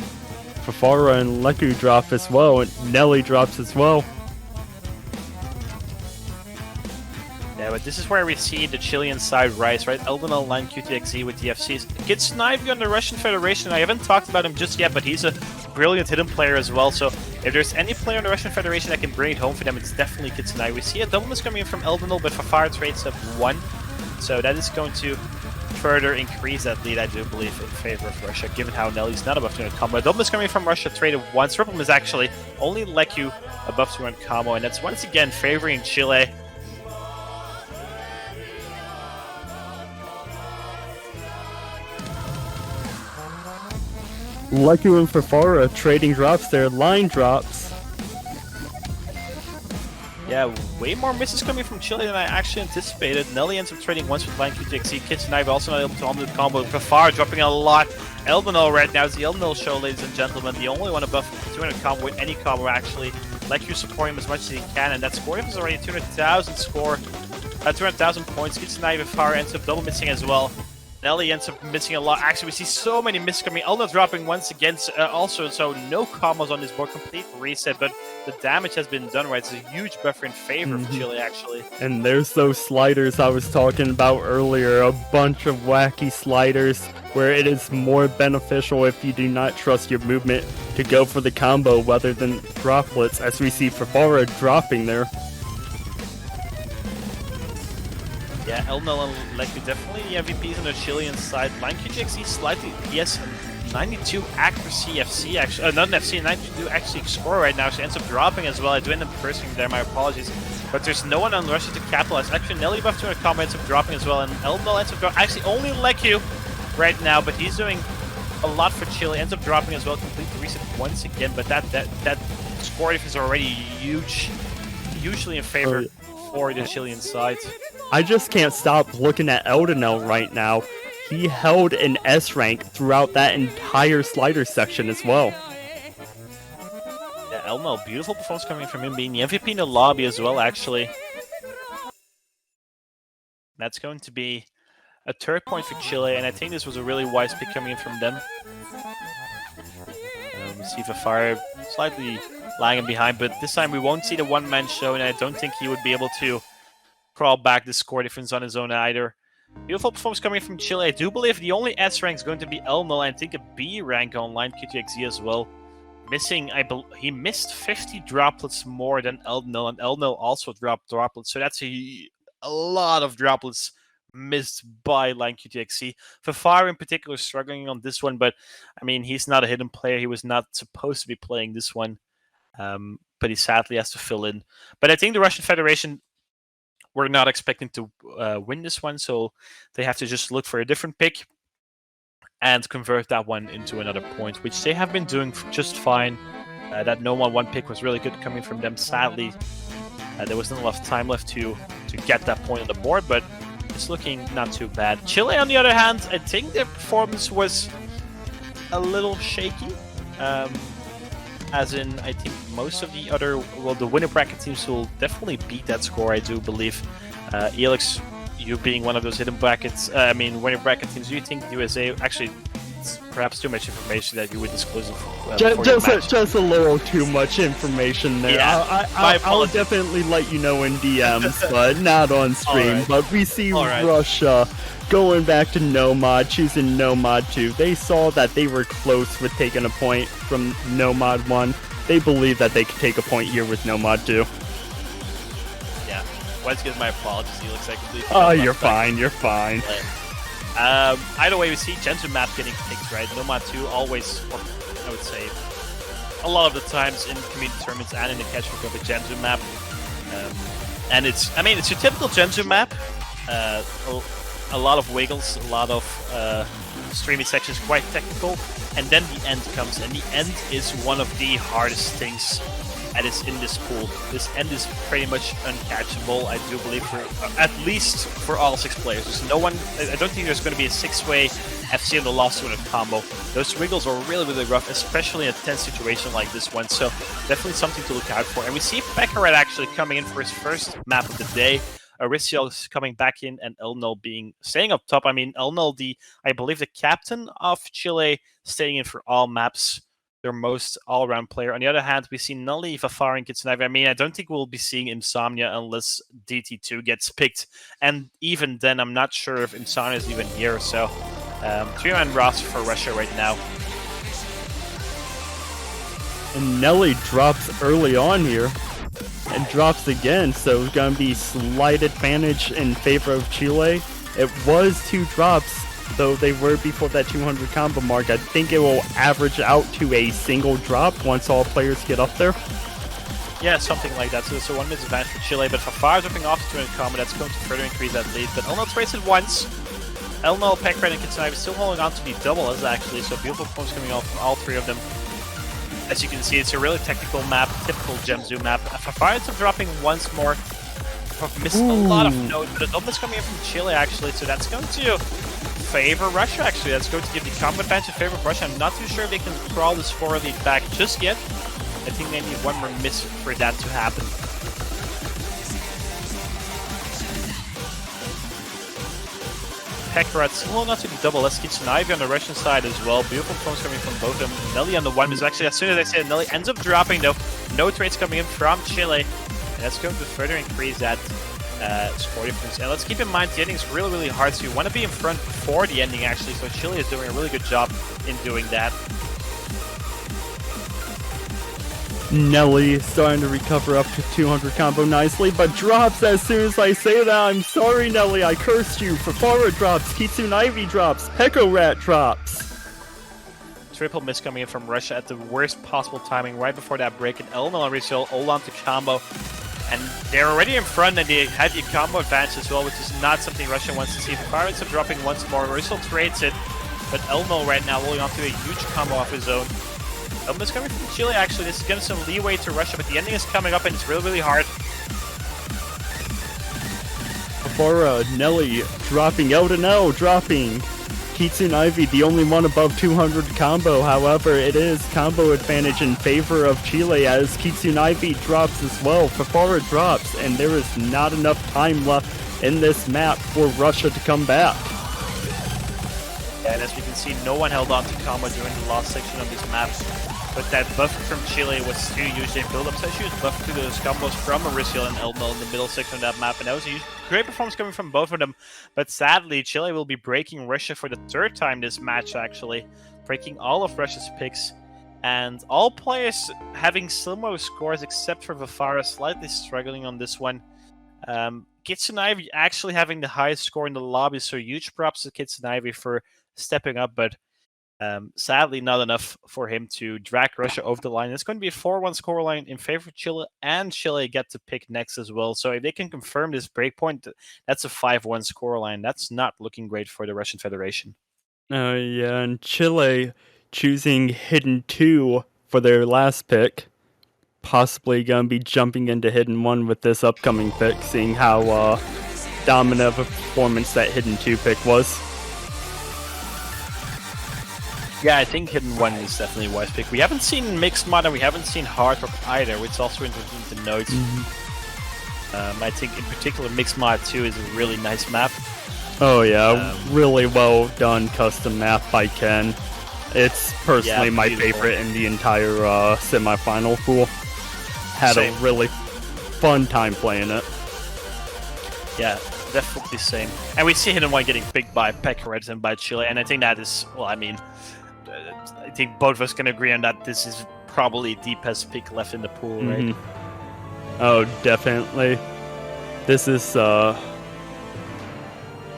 Fafara and Leku drop as well, and Nelly drops as well. Yeah, but this is where we see the Chilean side rise, right? Elden online QTXE with the FCs. Gets Snivy on the Russian Federation. I haven't talked about him just yet, but he's a brilliant hidden player as well. So if there's any player in the Russian Federation that can bring it home for them, it's definitely Kitsunai. We see a double miss coming in from Eldenal, but Fafara trades up 1. So that is going to further increase that lead, I do believe, in favor of Russia, given how Nelly's not above 200 combo. A double miss coming from Russia, traded once. Triple miss actually only Leku above 200 combo, and that's once again favoring Chile. Leku and Fafara trading drops there, line drops. Yeah, way more misses coming from Chile than I actually anticipated. Nelly ends up trading once with Line QTXE. Kitsunai also not able to hold the combo. Fafara dropping a lot. Eldenal right now is the Eldenal show, ladies and gentlemen. The only one above 200 combo with any combo, actually. Leku supporting him as much as he can, and that score is already 200,000 score. 200,000 points. Kitsunai Fafara ends up double missing as well. Nelly ends up missing a lot. Actually, we see so many misses coming. Elna dropping once again. Also, so no combos on this board. Complete reset, but the damage has been done right. It's a huge buffer in favor of Chile, actually. And there's those sliders I was talking about earlier. A bunch of wacky sliders where it is more beneficial if you do not trust your movement to go for the combo rather than droplets, as we see Fafara dropping there. Yeah, Elnel and Leku definitely the MVPs on the Chilean side. Line QGXE slightly, yes, 92 accuracy FC actually, not an FC, 92 actually score right now. She ends up dropping as well. I do end up cursing there, my apologies. But there's no one on Russia to capitalize. Actually, Nelly buff 200 combo ends up dropping as well, and Elnel ends up dropping. Actually, only Leku right now, but he's doing a lot for Chile. Ends up dropping as well, complete reset once again. But that score difference is already huge, hugely in favor for the Chilean side. I just can't stop looking at Eldenel right now. He held an S rank throughout that entire slider section as well. Yeah, Elnel, beautiful performance coming from him, being the MVP in the lobby as well, actually. That's going to be a third point for Chile, and I think this was a really wise pick coming in from them. We see Fafara slightly lagging behind, but this time we won't see the one-man show, and I don't think he would be able to crawl back the score difference on his own either. Beautiful performance coming from Chile. I do believe the only S rank is going to be Elnel, and I think a B rank online QTXE as well. Missing, he missed 50 droplets more than Elnel, and Elnel also dropped droplets, so that's a lot of droplets missed by Line QTXE. Fafara in particular struggling on this one, but I mean, he's not a hidden player. He was not supposed to be playing this one, but he sadly has to fill in. But I think the Russian Federation, we're not expecting to win this one, so they have to just look for a different pick and convert that one into another point, which they have been doing just fine. That no 1-1 pick was really good coming from them. Sadly, there wasn't enough time left to get that point on the board, but it's looking not too bad. Chile, on the other hand, I think their performance was a little shaky. As in, I think most of the other, well, the winner bracket teams will definitely beat that score, I do believe. Elix, you being one of those hidden brackets, winner bracket teams, do you think USA, actually, it's perhaps too much information that you would disclose just a little too much information there. Yeah, I'll definitely let you know in DMs, but not on stream. Right. But we see Russia going back to Nomad, choosing Nomad 2. They saw that they were close with taking a point from Nomad 1. they believe that they could take a point here with no mod 2. Yeah. Once again, my apologies. He looks like completely. Oh, you're fine. You're fine. Either way, we see Genzu map getting picked, right? Nomad 2 always, or I would say, a lot of the times in community tournaments and in the catch for the Genzu map. And it's, I mean, it's your typical Genzu map. A lot of wiggles, a lot of streamy sections, quite technical. And then the end comes, and the end is one of the hardest things that is in this pool. This end is pretty much uncatchable, I do believe, for at least for all 6 players. There's no one, I don't think there's going to be a 6-way FC in the last 200 combo. Those wiggles are really, really rough, especially in a tense situation like this one. So definitely something to look out for. And we see Pekaret actually coming in for his first map of the day. Arisiel is coming back in, and Elnol staying up top. I mean, Elnol, I believe the captain of Chile, staying in for all maps. Their most all-around player. On the other hand, we see Nully, Fafar, and Kitsunavi. I mean, I don't think we'll be seeing Insomnia unless DT2 gets picked. And even then, I'm not sure if Insomnia is even here. So, 3-man roster for Russia right now. And Nelly drops early on here. And drops again, so it's going to be slight advantage in favor of Chile. It was 2 drops, though they were before that 200 combo mark. I think it will average out to a single drop once all players get up there. Yeah, something like that. So 1 minute advantage for Chile, but Fafar dropping off to 200 combo, that's going to further increase that lead. But Elnol trades it once. Elnol, Pekred, and Kitsunavi still holding on to the doubles, actually, so beautiful points coming off from all 3 of them. As you can see, it's a really technical map, typical Genzu map. Fafar ends up dropping once more. Missed a lot of nodes, but a double is coming in from Chile, actually, so that's going to favor Russia, actually. That's going to give the combo advantage in favor of Russia. I'm not too sure if they can crawl this 4 lead back just yet. I think they need 1 more miss for that to happen. Pekaret still holding on to the double. Let's get Ivy on the Russian side as well. Beautiful throws coming from both of them. Nelly on the 1 is actually, as soon as I say it, Nelly ends up dropping though. No trades coming in from Chile. And that's going to further increase that score difference. And let's keep in mind the ending is really, really hard, so you want to be in front before the ending actually. So Chile is doing a really good job in doing that. Nelly starting to recover up to 200 combo nicely, but drops as soon as I say that. I'm sorry, Nelly, I cursed you. Fafara drops, Kitsune Ivy drops, Peko Rat drops. Triple miss coming in from Russia at the worst possible timing, right before that break, and Elnol and Rizzo all on to combo. And they're already in front, and they had the combo advantage as well, which is not something Russia wants to see. Fafara ends up dropping once more, Rizzo trades it, but Elnol right now holding on to a huge combo off his own. It's coming from Chile, actually. This is giving some leeway to Russia, but the ending is coming up and it's really, really hard. Before Nelly dropping out and out, dropping Kitsune Ivy, the only one above 200 combo. However, it is combo advantage in favor of Chile as Kitsune Ivy drops as well. Fafara drops, and there is not enough time left in this map for Russia to come back. And as we can see, no one held on to combo during the last section of this map. But that buffer from Chile was too huge. They built up such a huge buffer to those combos from Arisiel and Elnol in the middle section of that map. And that was a great performance coming from both of them. But sadly, Chile will be breaking Russia for the 3rd time this match, actually. Breaking all of Russia's picks. And all players having similar scores except for Fafara, slightly struggling on this one. Kitsune Ivy actually having the highest score in the lobby. So huge props to Kitsune Ivy for stepping up. But sadly, not enough for him to drag Russia over the line. It's going to be a 4-1 scoreline in favor of Chile, and Chile get to pick next as well. So if they can confirm this breakpoint, that's a 5-1 scoreline. That's not looking great for the Russian Federation. Oh, yeah, and Chile choosing Hidden 2 for their last pick. Possibly going to be jumping into Hidden 1 with this upcoming pick, seeing how dominant of a performance that Hidden 2 pick was. Yeah, I think Hidden 1 is definitely a wise pick. We haven't seen Mixed Mod and we haven't seen Hard Rock either, which is also interesting to note. I think in particular Mixed Mod 2 is a really nice map. Oh yeah, really well done custom map by Ken. It's personally my favorite in the entire semifinal pool. Had a really fun time playing it. Yeah, definitely same. And we see Hidden 1 getting picked by Pekaret and by Chile, and I think that is, well, I mean, I think both of us can agree on that. This is probably deepest pick left in the pool, right? Oh, definitely. This is,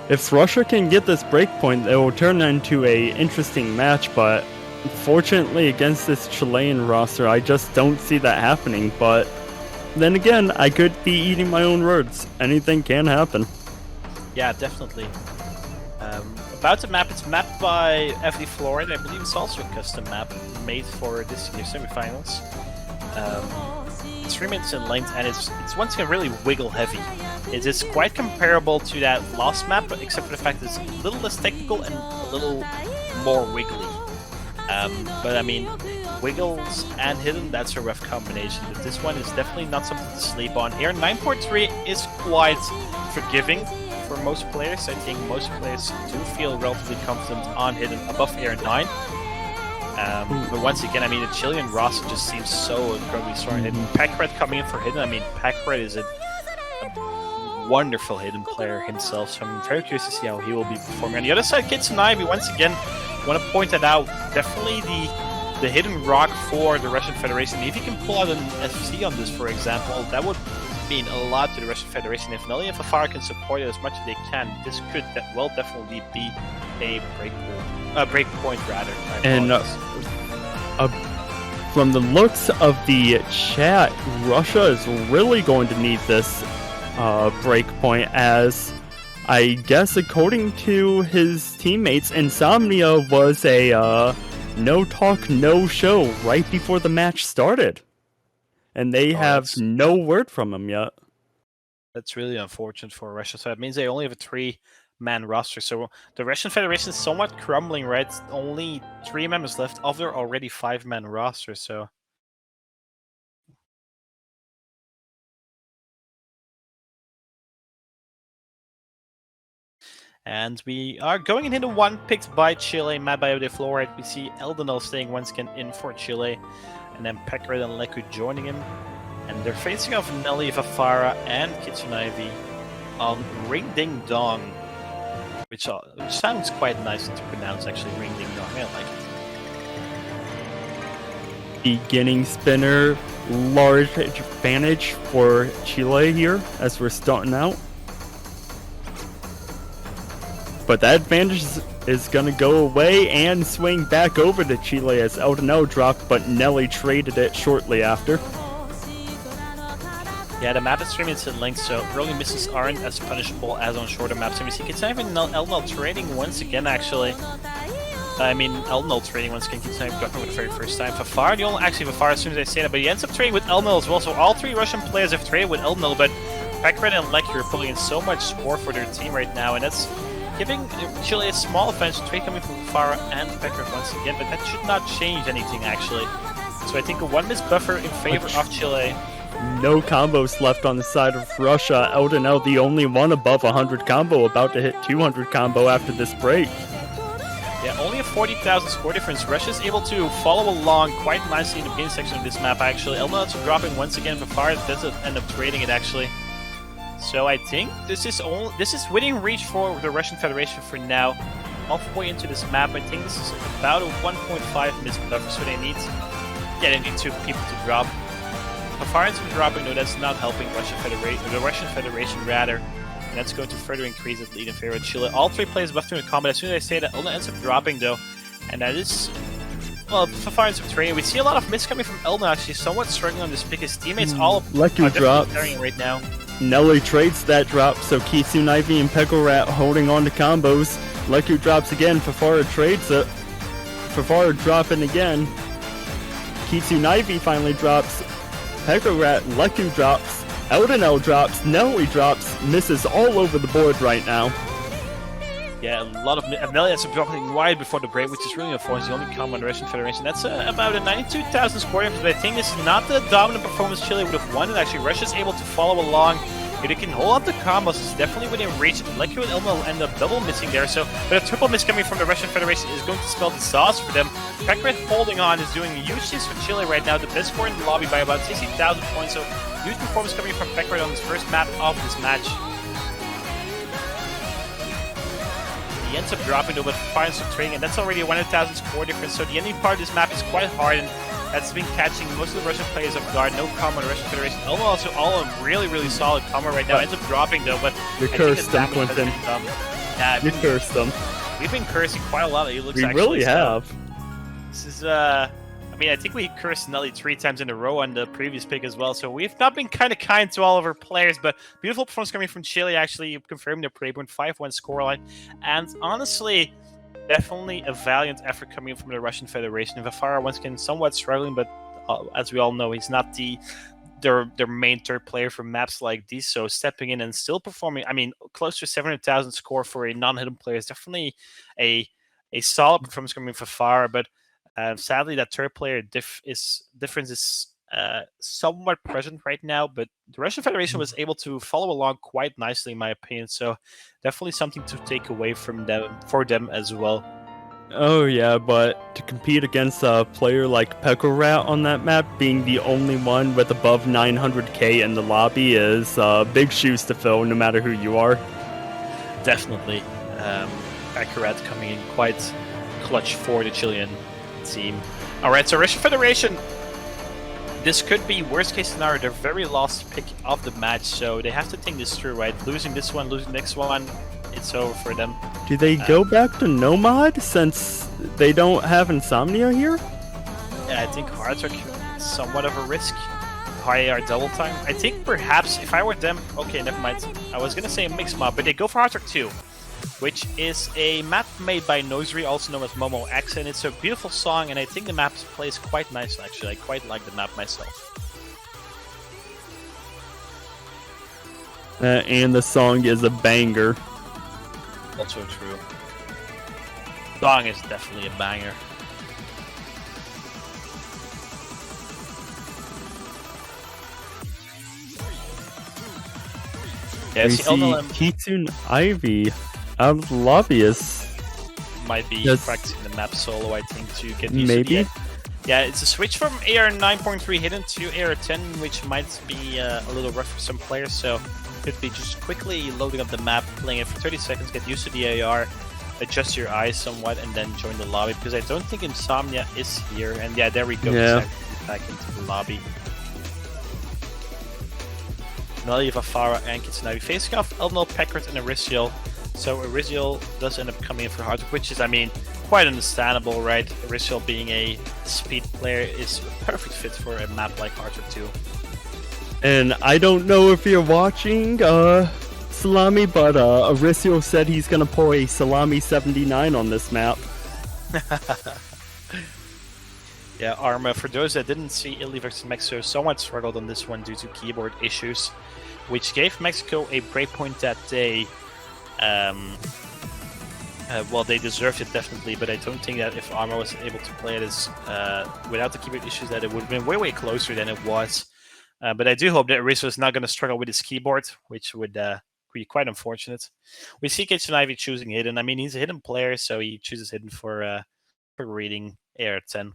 if Russia can get this breakpoint, it will turn into a interesting match, but unfortunately against this Chilean roster, I just don't see that happening, but then again, I could be eating my own words. Anything can happen. Yeah, definitely. About the map, it's mapped by FD Florida. I believe it's also a custom map made for this year's semifinals. It's 3 minutes in length, and it's once again really wiggle heavy. It is quite comparable to that last map, but except for the fact that it's a little less technical and a little more wiggly. But I mean, wiggles and hidden, that's a rough combination. But this one is definitely not something to sleep on. Here, 9.3 is quite forgiving for most players. I think most players do feel relatively confident on hidden above air 9. But once again, I mean, the Chilean roster just seems so incredibly strong. Packrat coming in for hidden. I mean, Packrat is a wonderful hidden player himself, so I'm very curious to see how he will be performing. On the other side, Kitsun Ivy, once again, I want to point that out. Definitely the hidden rock for the Russian Federation. If he can pull out an FC on this, for example, that would mean a lot to the Russian Federation. If Nelly and Fafara can support it as much as they can, this could well definitely be a breakpoint rather. And from the looks of the chat, Russia is really going to need this breakpoint, as I guess according to his teammates, Insomnia was a no talk, no show right before the match started. And they have no word from him yet. That's really unfortunate for Russia. So that means they only have a 3-man roster. So the Russian Federation is somewhat crumbling, right? Only 3 members left of their already 5-man roster. So and we are going into one picked by Chile, mad by the floor. We see Eldenal staying once again in for Chile, and then Pekard and Leku joining him. And they're facing off Nelly, Fafara, and Kitsun Ivy on Ring Ding Dong, which sounds quite nice to pronounce, actually. Ring Ding Dong, I like it. Beginning spinner, large advantage for Chile here as we're starting out. But that advantage is going to go away and swing back over to Chile as Eldenal dropped, but Nelly traded it shortly after. Yeah, the map is 3 minutes in length, so early misses aren't as punishable as on shorter maps. And we see Kitsun Ivy and Eldenal trading once again, actually. I mean, Eldenal trading once again, Kitsun Ivy got for the very first time. Fafara, actually Fafara as soon as I say that, but he ends up trading with Eldenal as well. So all 3 Russian players have traded with Eldenal, but Pekard and Leku are pulling in so much score for their team right now, and that's giving Chile a small advantage. Trade coming from Fafara and Pekard once again, but that should not change anything, actually. So I think a 1 miss buffer in favor of Chile. No combos left on the side of Russia. Eldenal, the only one above 100 combo, about to hit 200 combo after this break. Yeah, only a 40,000 score difference. Russia's able to follow along quite nicely in the beginning section of this map, actually. Eldenal dropping once again for Fafara, does end up trading it, actually. So I think this is within reach for the Russian Federation for now. Halfway into this map, I think this is about a 1.5 miss buffer, so they need 2 people to drop. Fafara's dropping, though, that's not helping the Russian Federation rather, and that's going to further increase its lead in favor of Chile. All 3 players left in the combat. As soon as I say that, Eldenal ends up dropping, though, and that is, well, Fafara's training. We see a lot of miss coming from Eldenal, actually, somewhat struggling on this pick. His teammates all Leku drops right now. Nelly trades that drop, so Kitsun Ivy and Pekorat holding on to combos. Leku drops again, Fafara trades it. Fafara dropping again. Kitsun Ivy finally drops. Pekorat, Leku drops. Eldenal drops. Nelly drops. Misses all over the board right now. Yeah, a lot of Nelly ends up dropping wide before the break, which is really unfortunate. The only combo on the Russian Federation. That's about a 92,000 score difference, but I think this is not the dominant performance Chile would have wanted. Actually, Russia's able to follow along. If they can hold up the combos, it's definitely within reach. Leku and Eldenal will end up double missing there, so but a triple miss coming from the Russian Federation is going to spell disaster for them. Pekard holding on is doing huge things for Chile right now. The best score in the lobby by about 60,000 points, so huge performance coming from Pekard on his first map of this match. He ends up dropping though, but finds some trading, and that's already a 100,000 score difference, so the ending part of this map is quite hard, and that's been catching most of the Russian players off guard. No combo on the Russian Federation. Also all a really, really solid combo right now. Ends up dropping though, but You I think cursed the them, damage has Quentin. been done. Yeah, You cursed them. we've been cursing quite a lot. It looks We actually, really so have. This is I mean, I think we cursed Nelly 3 times in a row on the previous pick as well, so we've not been kind of kind to all of our players, but beautiful performance coming from Chile, actually confirming their pre-point 5-1 scoreline, and honestly, definitely a valiant effort coming from the Russian Federation. Vafara once again somewhat struggling, but as we all know, he's not their main third player for maps like these, so stepping in and still performing, I mean, close to 700,000 score for a non-hidden player is definitely a solid performance coming from Vafara, but sadly, that third player difference is somewhat present right now, but the Russian Federation was able to follow along quite nicely, in my opinion. So definitely something to take away from them for them as well. Oh yeah, but to compete against a player like Pekorat on that map, being the only one with above 900k in the lobby is big shoes to fill, no matter who you are. Definitely, Baccarat coming in quite clutch for the Chilean team. All right, so Russian Federation. This could be worst case scenario, their very last pick of the match, so they have to think this through, right? Losing this one, losing the next one, it's over for them. Do they go back to Nomad since they don't have Insomnia here? Yeah, I think Hard Rock is somewhat of a risk. Higher double time. I think perhaps if I were them, okay, never mind. I was gonna say a mixed map, but they go for Hard Rock 2, which is a map made by Noisery, also known as Momo X, and it's a beautiful song, and I think the map plays quite nice, actually. I quite like the map myself. And the song is a banger. Also true. Song is definitely a banger. Yeah, We see, see LLM Kitsune Ivy out of the lobbyists. might be Yes. practicing the map solo, I think, to get used Maybe. to the... Yeah, it's a switch from AR 9.3 hidden to AR 10, which might be a little rough for some players, so could be just quickly loading up the map, playing it for 30 seconds, get used to the AR, adjust your eyes somewhat, and then join the lobby, because I don't think Insomnia is here, and yeah, there we go, Yeah. back into the lobby. Nelly, Vafara, and Kitsunavi facing off Elnal, Peckert, and Arisiel. So Arisiel does end up coming in for Hard Rock, which is, I mean, quite understandable, right? Arisiel being a speed player is a perfect fit for a map like Hard Rock 2. And I don't know if you're watching, Salami, but Arisio said he's gonna pull a Salami 79 on this map. Yeah, Arma, for those that didn't see, Illy versus Mexico somewhat struggled on this one due to keyboard issues, which gave Mexico a breakpoint that day. Well, they deserved it definitely, but I don't think that if Arma was able to play this without the keyboard issues, that it would have been way, way closer than it was. But I do hope that Rizzo is not going to struggle with his keyboard, which would be quite unfortunate. We see Kitsunavi choosing hidden. I mean, he's a hidden player, so he chooses hidden for reading AR10.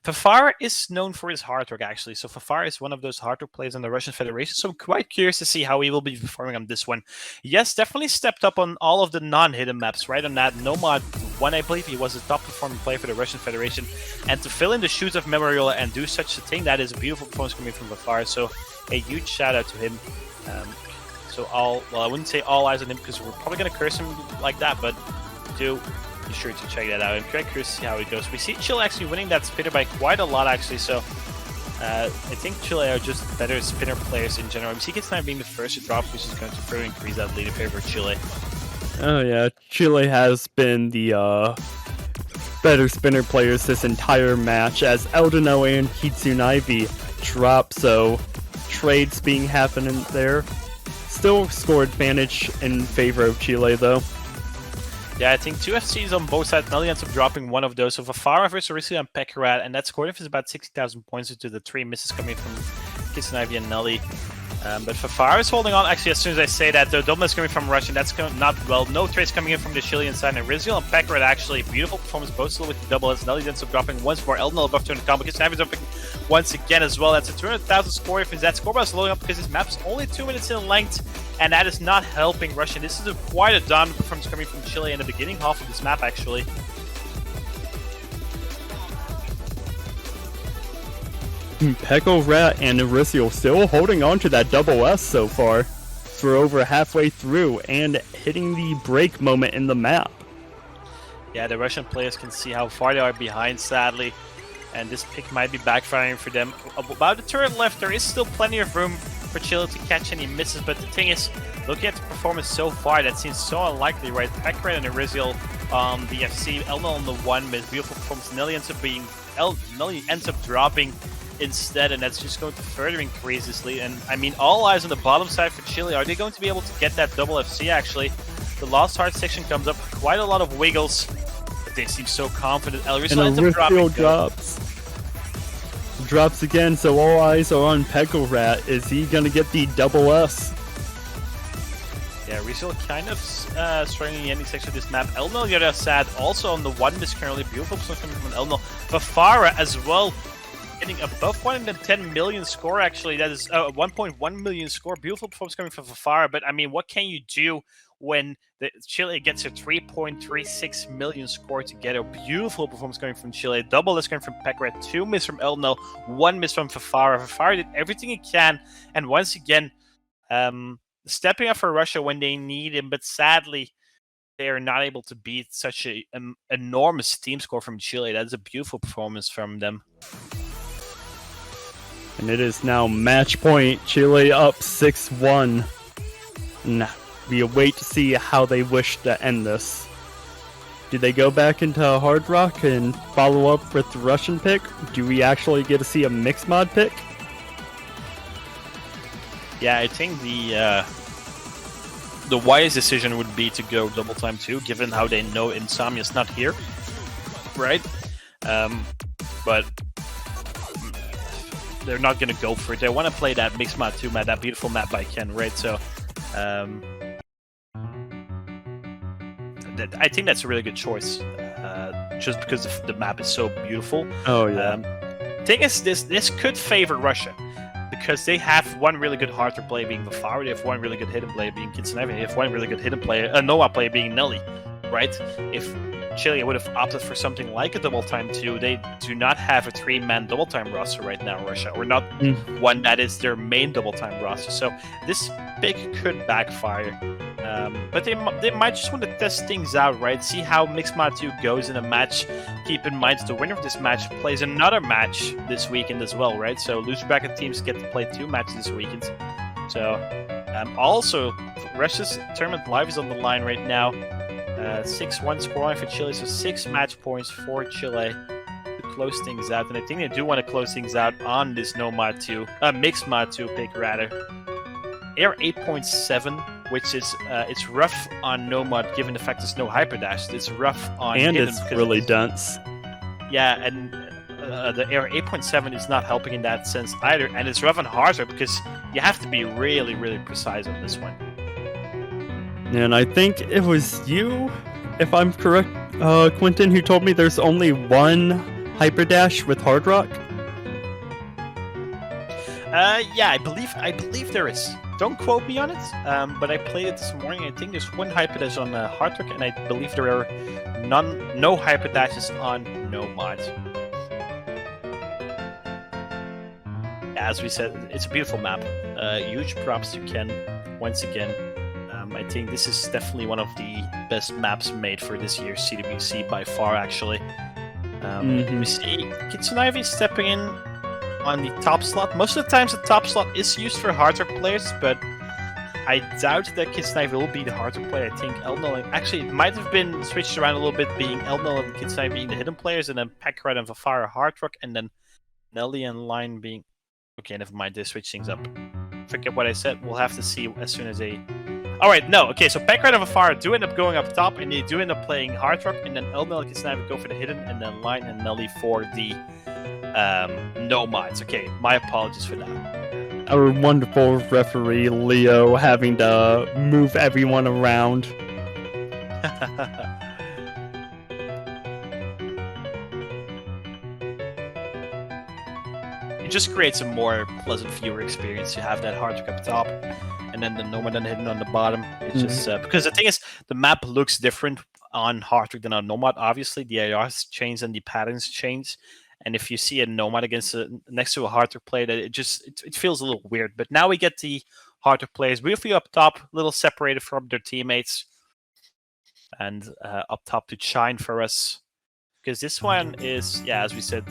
Vafara is known for his hard work, actually. So Vafara is one of those hard work players in the Russian Federation. So I'm quite curious to see how he will be performing on this one. Yes, definitely stepped up on all of the non-hidden maps, right on that. Nomad 1, I believe he was the top performing player for the Russian Federation. And to fill in the shoes of Memoriola and do such a thing, that is a beautiful performance coming from Vafara. So a huge shout out to him. So I wouldn't say all eyes on him because we're probably going to curse him like that, but do be sure to check that out. I'm quite curious to see how it goes. We see Chile actually winning that spitter by quite a lot, actually. So I think Chile are just better spinner players in general. We see Kitsunavi being the first to drop, which is going to further increase that lead in favor of Chile. Oh yeah, Chile has been the better spinner players this entire match as Eldino and Kitsune Ivy drop, so trades being happening there. Still score advantage in favor of Chile though. Yeah, I think 2 FCs on both sides. Nelly ends up dropping one of those. So Vafara versus Arisia and Pekarat, and that score difference is about 60,000 points due to the 3 misses coming from Kitsunavi and Nelly. But Vafara is holding on. Actually, as soon as I say that, the double is coming from Russian. That's not well. No trades coming in from the Chilean side. And Rizio and Pekarat actually beautiful performance, both still with the double. As Nelly ends up dropping once more. Eldnell above 200 combo. Kitsunavi is dropping once again as well. That's a 200,000 score difference. That score bar is loading up because this map's only 2 minutes in length, and that is not helping Russian. This is quite a dominant performance coming from Chile in the beginning half of this map, actually. Pekko Rat and Erysiel still holding on to that double S so far. So we're over halfway through and hitting the break moment in the map. Yeah, the Russian players can see how far they are behind, sadly. And this pick might be backfiring for them. About a turn left, there is still plenty of room for Chile to catch any misses. But the thing is, looking at the performance so far, that seems so unlikely, right? Pekrat and Erysiel on the FC, Elnal on the 1 with beautiful performance. Nelly ends up dropping instead, and that's just going to further increase this lead. And I mean, all eyes on the bottom side for Chile. Are they going to be able to get that double FC actually? The Lost Heart section comes up, quite a lot of wiggles. But they seem so confident. Erysiel ends up dropping. Drops again, so all eyes are on Pekko Rat. Is he going to get the double S? Yeah, Erysiel kind of struggling in the ending section of this map. Elnal, the other side, also on the 1 is currently beautiful coming from Elnal. Fafara as well, getting above 110 million score actually. That is 1.1 million score. Beautiful performance coming from Fafara, but I mean, what can you do when Chile gets a 3.36 million score together? Beautiful performance coming from Chile. Double is coming from Pekrat, 2 miss from Elnal, 1 miss from Fafara. Fafara did everything he can, and once again, stepping up for Russia when they need him, but sadly, they are not able to beat such an enormous team score from Chile. That's a beautiful performance from them. And it is now match point. Chile up 6-1. And we await to see how they wish to end this. Do they go back into Hard Rock and follow up with the Russian pick? Do we actually get to see a mixed mod pick? Yeah, I think the wise decision would be to go double time 2, given how they know Insomnia's not here, right? But they're not going to go for it. They want to play that mixed mod 2 map, that beautiful map by Ken, right? So I think that's a really good choice, just because the map is so beautiful. Oh yeah. Thing is, this could favor Russia, because they have one really good hardcore player being Vafara, they have one really good hidden player being Kitsunavi, they have one really good hidden player, Noah player being Nelly, right? If Chile would have opted for something like a double time 2, they do not have a 3-man double time roster right now, Russia, or not one that is their main double time roster. So this pick could backfire. But they might just want to test things out, right? See how Mixed Mod 2 goes in a match. Keep in mind the winner of this match plays another match this weekend as well, right? So loser bracket teams get to play 2 matches this weekend. So also, Russia's tournament live is on the line right now. 6-1 scoreline for Chile, so 6 match points for Chile to close things out. And I think they do want to close things out on this Mixed Mod 2 pick rather. Air 8.7, which is it's rough on Nomad given the fact there's no hyperdash. It's rough on and Hidden it's really dense. Yeah, and the Air 8.7 is not helping in that sense either, and it's rough on Hardware because you have to be really, really precise on this one. And I think it was you, if I'm correct, Quentin, who told me there's only one hyperdash with Hard Rock. Yeah, I believe there is. Don't quote me on it, but I played it this morning. I think there's one hyperdash on Hard Rock, and I believe there are no hyperdashes on no mods. As we said, it's a beautiful map. Huge props to Ken once again. I think this is definitely one of the best maps made for this year's CWC by far, actually. We see Kitsunavi stepping in on the top slot. Most of the times the top slot is used for harder players, but I doubt that Kitsunavi will be the harder player. I think Elnal, actually it might have been switched around a little bit, being Elnal and Kitsunavi being the hidden players, and then Pekrat and Vafara hard rock, and then Nelly and Line being... Okay, never mind, they switch things up. Forget what I said, we'll have to see as soon as they... Alright, no, okay, so Pekrat and Vafara do end up going up top, and they do end up playing hard rock, and then Elnal and Kitsunavi go for the hidden, and then Line and Nelly for the no mods. Okay, my apologies for that. Our wonderful referee Leo having to move everyone around. It just creates a more pleasant viewer experience to have that hard rock up top, and then the nomad and hidden on the bottom. It's just because the thing is, the map looks different on hard rock than on nomad. Obviously, the ARs change and the patterns change. And if you see a Nomad against next to a Harter play, that it feels a little weird. But now we get the Harter plays briefly up top, a little separated from their teammates, and up top to shine for us. Because this one is, yeah, as we said,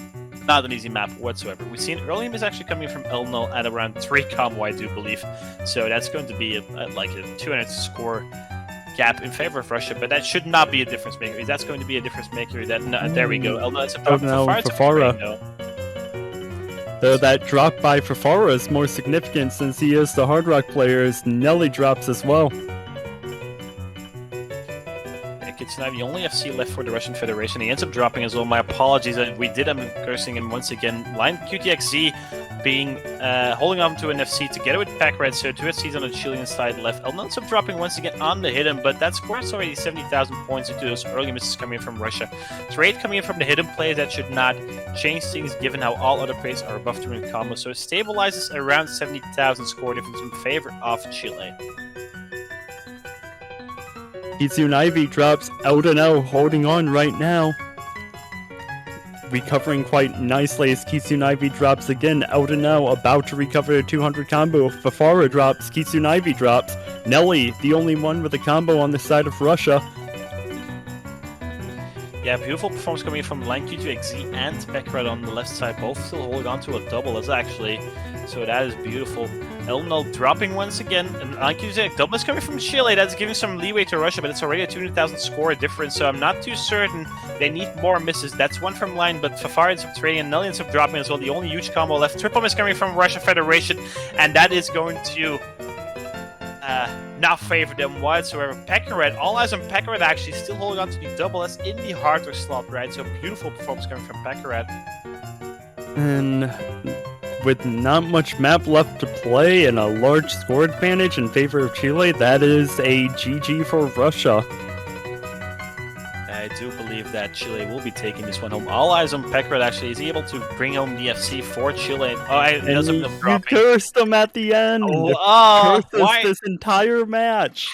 not an easy map whatsoever. We've seen early is actually coming from Elnal at around 3 combo, I do believe. So that's going to be like a 200 score gap in favor of Russia, but that should not be a difference maker. That's going to be a difference maker. There we go. Elnal is a drop. Fafara. Though that drop by Fafara is more significant since he is the Hard Rock player, as Nelly drops as well. Kitsunavi, the only FC left for the Russian Federation. He ends up dropping as well. My apologies. We did end up cursing him once again. Line QTXZ being holding on to an FC together with Packrat, so 2 FCs on the Chilean side left. Elnal ends up dropping once again on the hidden, but that scores already 70,000 points into those early misses coming in from Russia. Trade coming in from the hidden play, that should not change things given how all other plays are above 200 combo, so it stabilizes around 70,000 score difference in favor of Chile. Kitsunavi drops out and out, holding on right now. Recovering quite nicely as Kitsunavi drops again, out and out, about to recover a 200 combo. Fafara drops, Kitsunavi drops. Nelly, the only one with a combo on the side of Russia. Yeah, beautiful performance coming from Line Q2XZ and Packrat on the left side, both still holding on to a double, actually. So that is beautiful. Elnal dropping once again, and Line Q2XZ double is coming from Chile. That's giving some leeway to Russia, but it's already a 200,000 score difference, so I'm not too certain. They need more misses. That's one from Line, but Fafara ends up trading and Nelly ends up dropping as well. The only huge combo left. Triple miss coming from Russian Federation, and that is going to not favor them whatsoever. Packrat, all eyes on Packrat, actually still holding on to the double S in the Harter slot, right? So beautiful performance coming from Packrat. And with not much map left to play and a large score advantage in favor of Chile, that is a GG for Russia. I do believe that Chile will be taking this one home. All eyes on Packrat, actually. Is he able to bring home the FC for Chile? Oh, it ends up dropping. You cursed him at the end! Why? This entire match!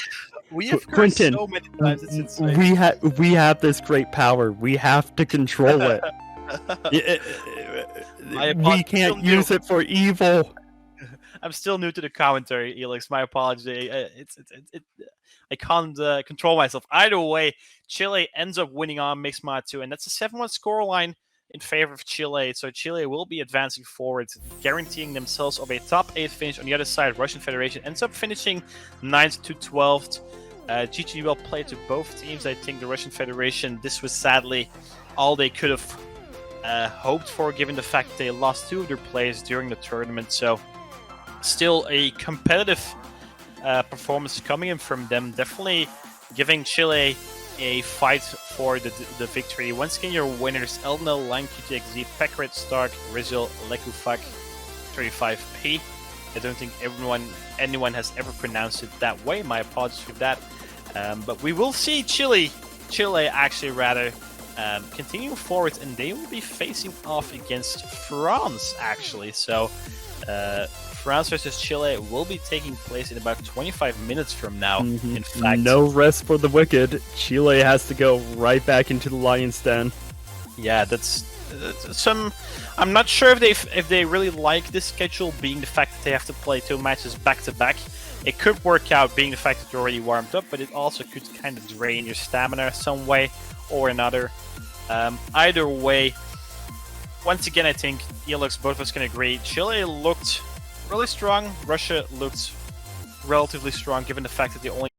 We have cursed Quentin, so many times, it's insane. we have this great power. We have to control it. We can't use it for evil. I'm still new to the commentary, Elix. My apology. I can't control myself. Either way, Chile ends up winning on Mixed Mod 2, and that's a 7-1 scoreline in favor of Chile. So Chile will be advancing forward, guaranteeing themselves of a top 8 finish. On the other side, Russian Federation ends up finishing 9th to 12th. GG well played to both teams. I think the Russian Federation, this was sadly all they could have hoped for, given the fact that they lost 2 of their players during the tournament. So still a competitive performance coming in from them, definitely giving Chile a fight for the victory. Once again, your winners: Elnal, Line QTXZ, Packrat, Stark, Rizal, Lekufak, 35p. I don't think anyone has ever pronounced it that way. My apologies for that. But we will see Chile actually rather continue forward, and they will be facing off against France actually. So France versus Chile will be taking place in about 25 minutes from now. In fact, no rest for the wicked. Chile has to go right back into the lion's den. Yeah, that's some. I'm not sure if they really like this schedule, being the fact that they have to play 2 matches back to back. It could work out, being the fact that you're already warmed up, but it also could kind of drain your stamina some way or another. Either way, once again, I think Elix, both of us can agree, Chile looked really strong. Russia looked relatively strong, given the fact that they only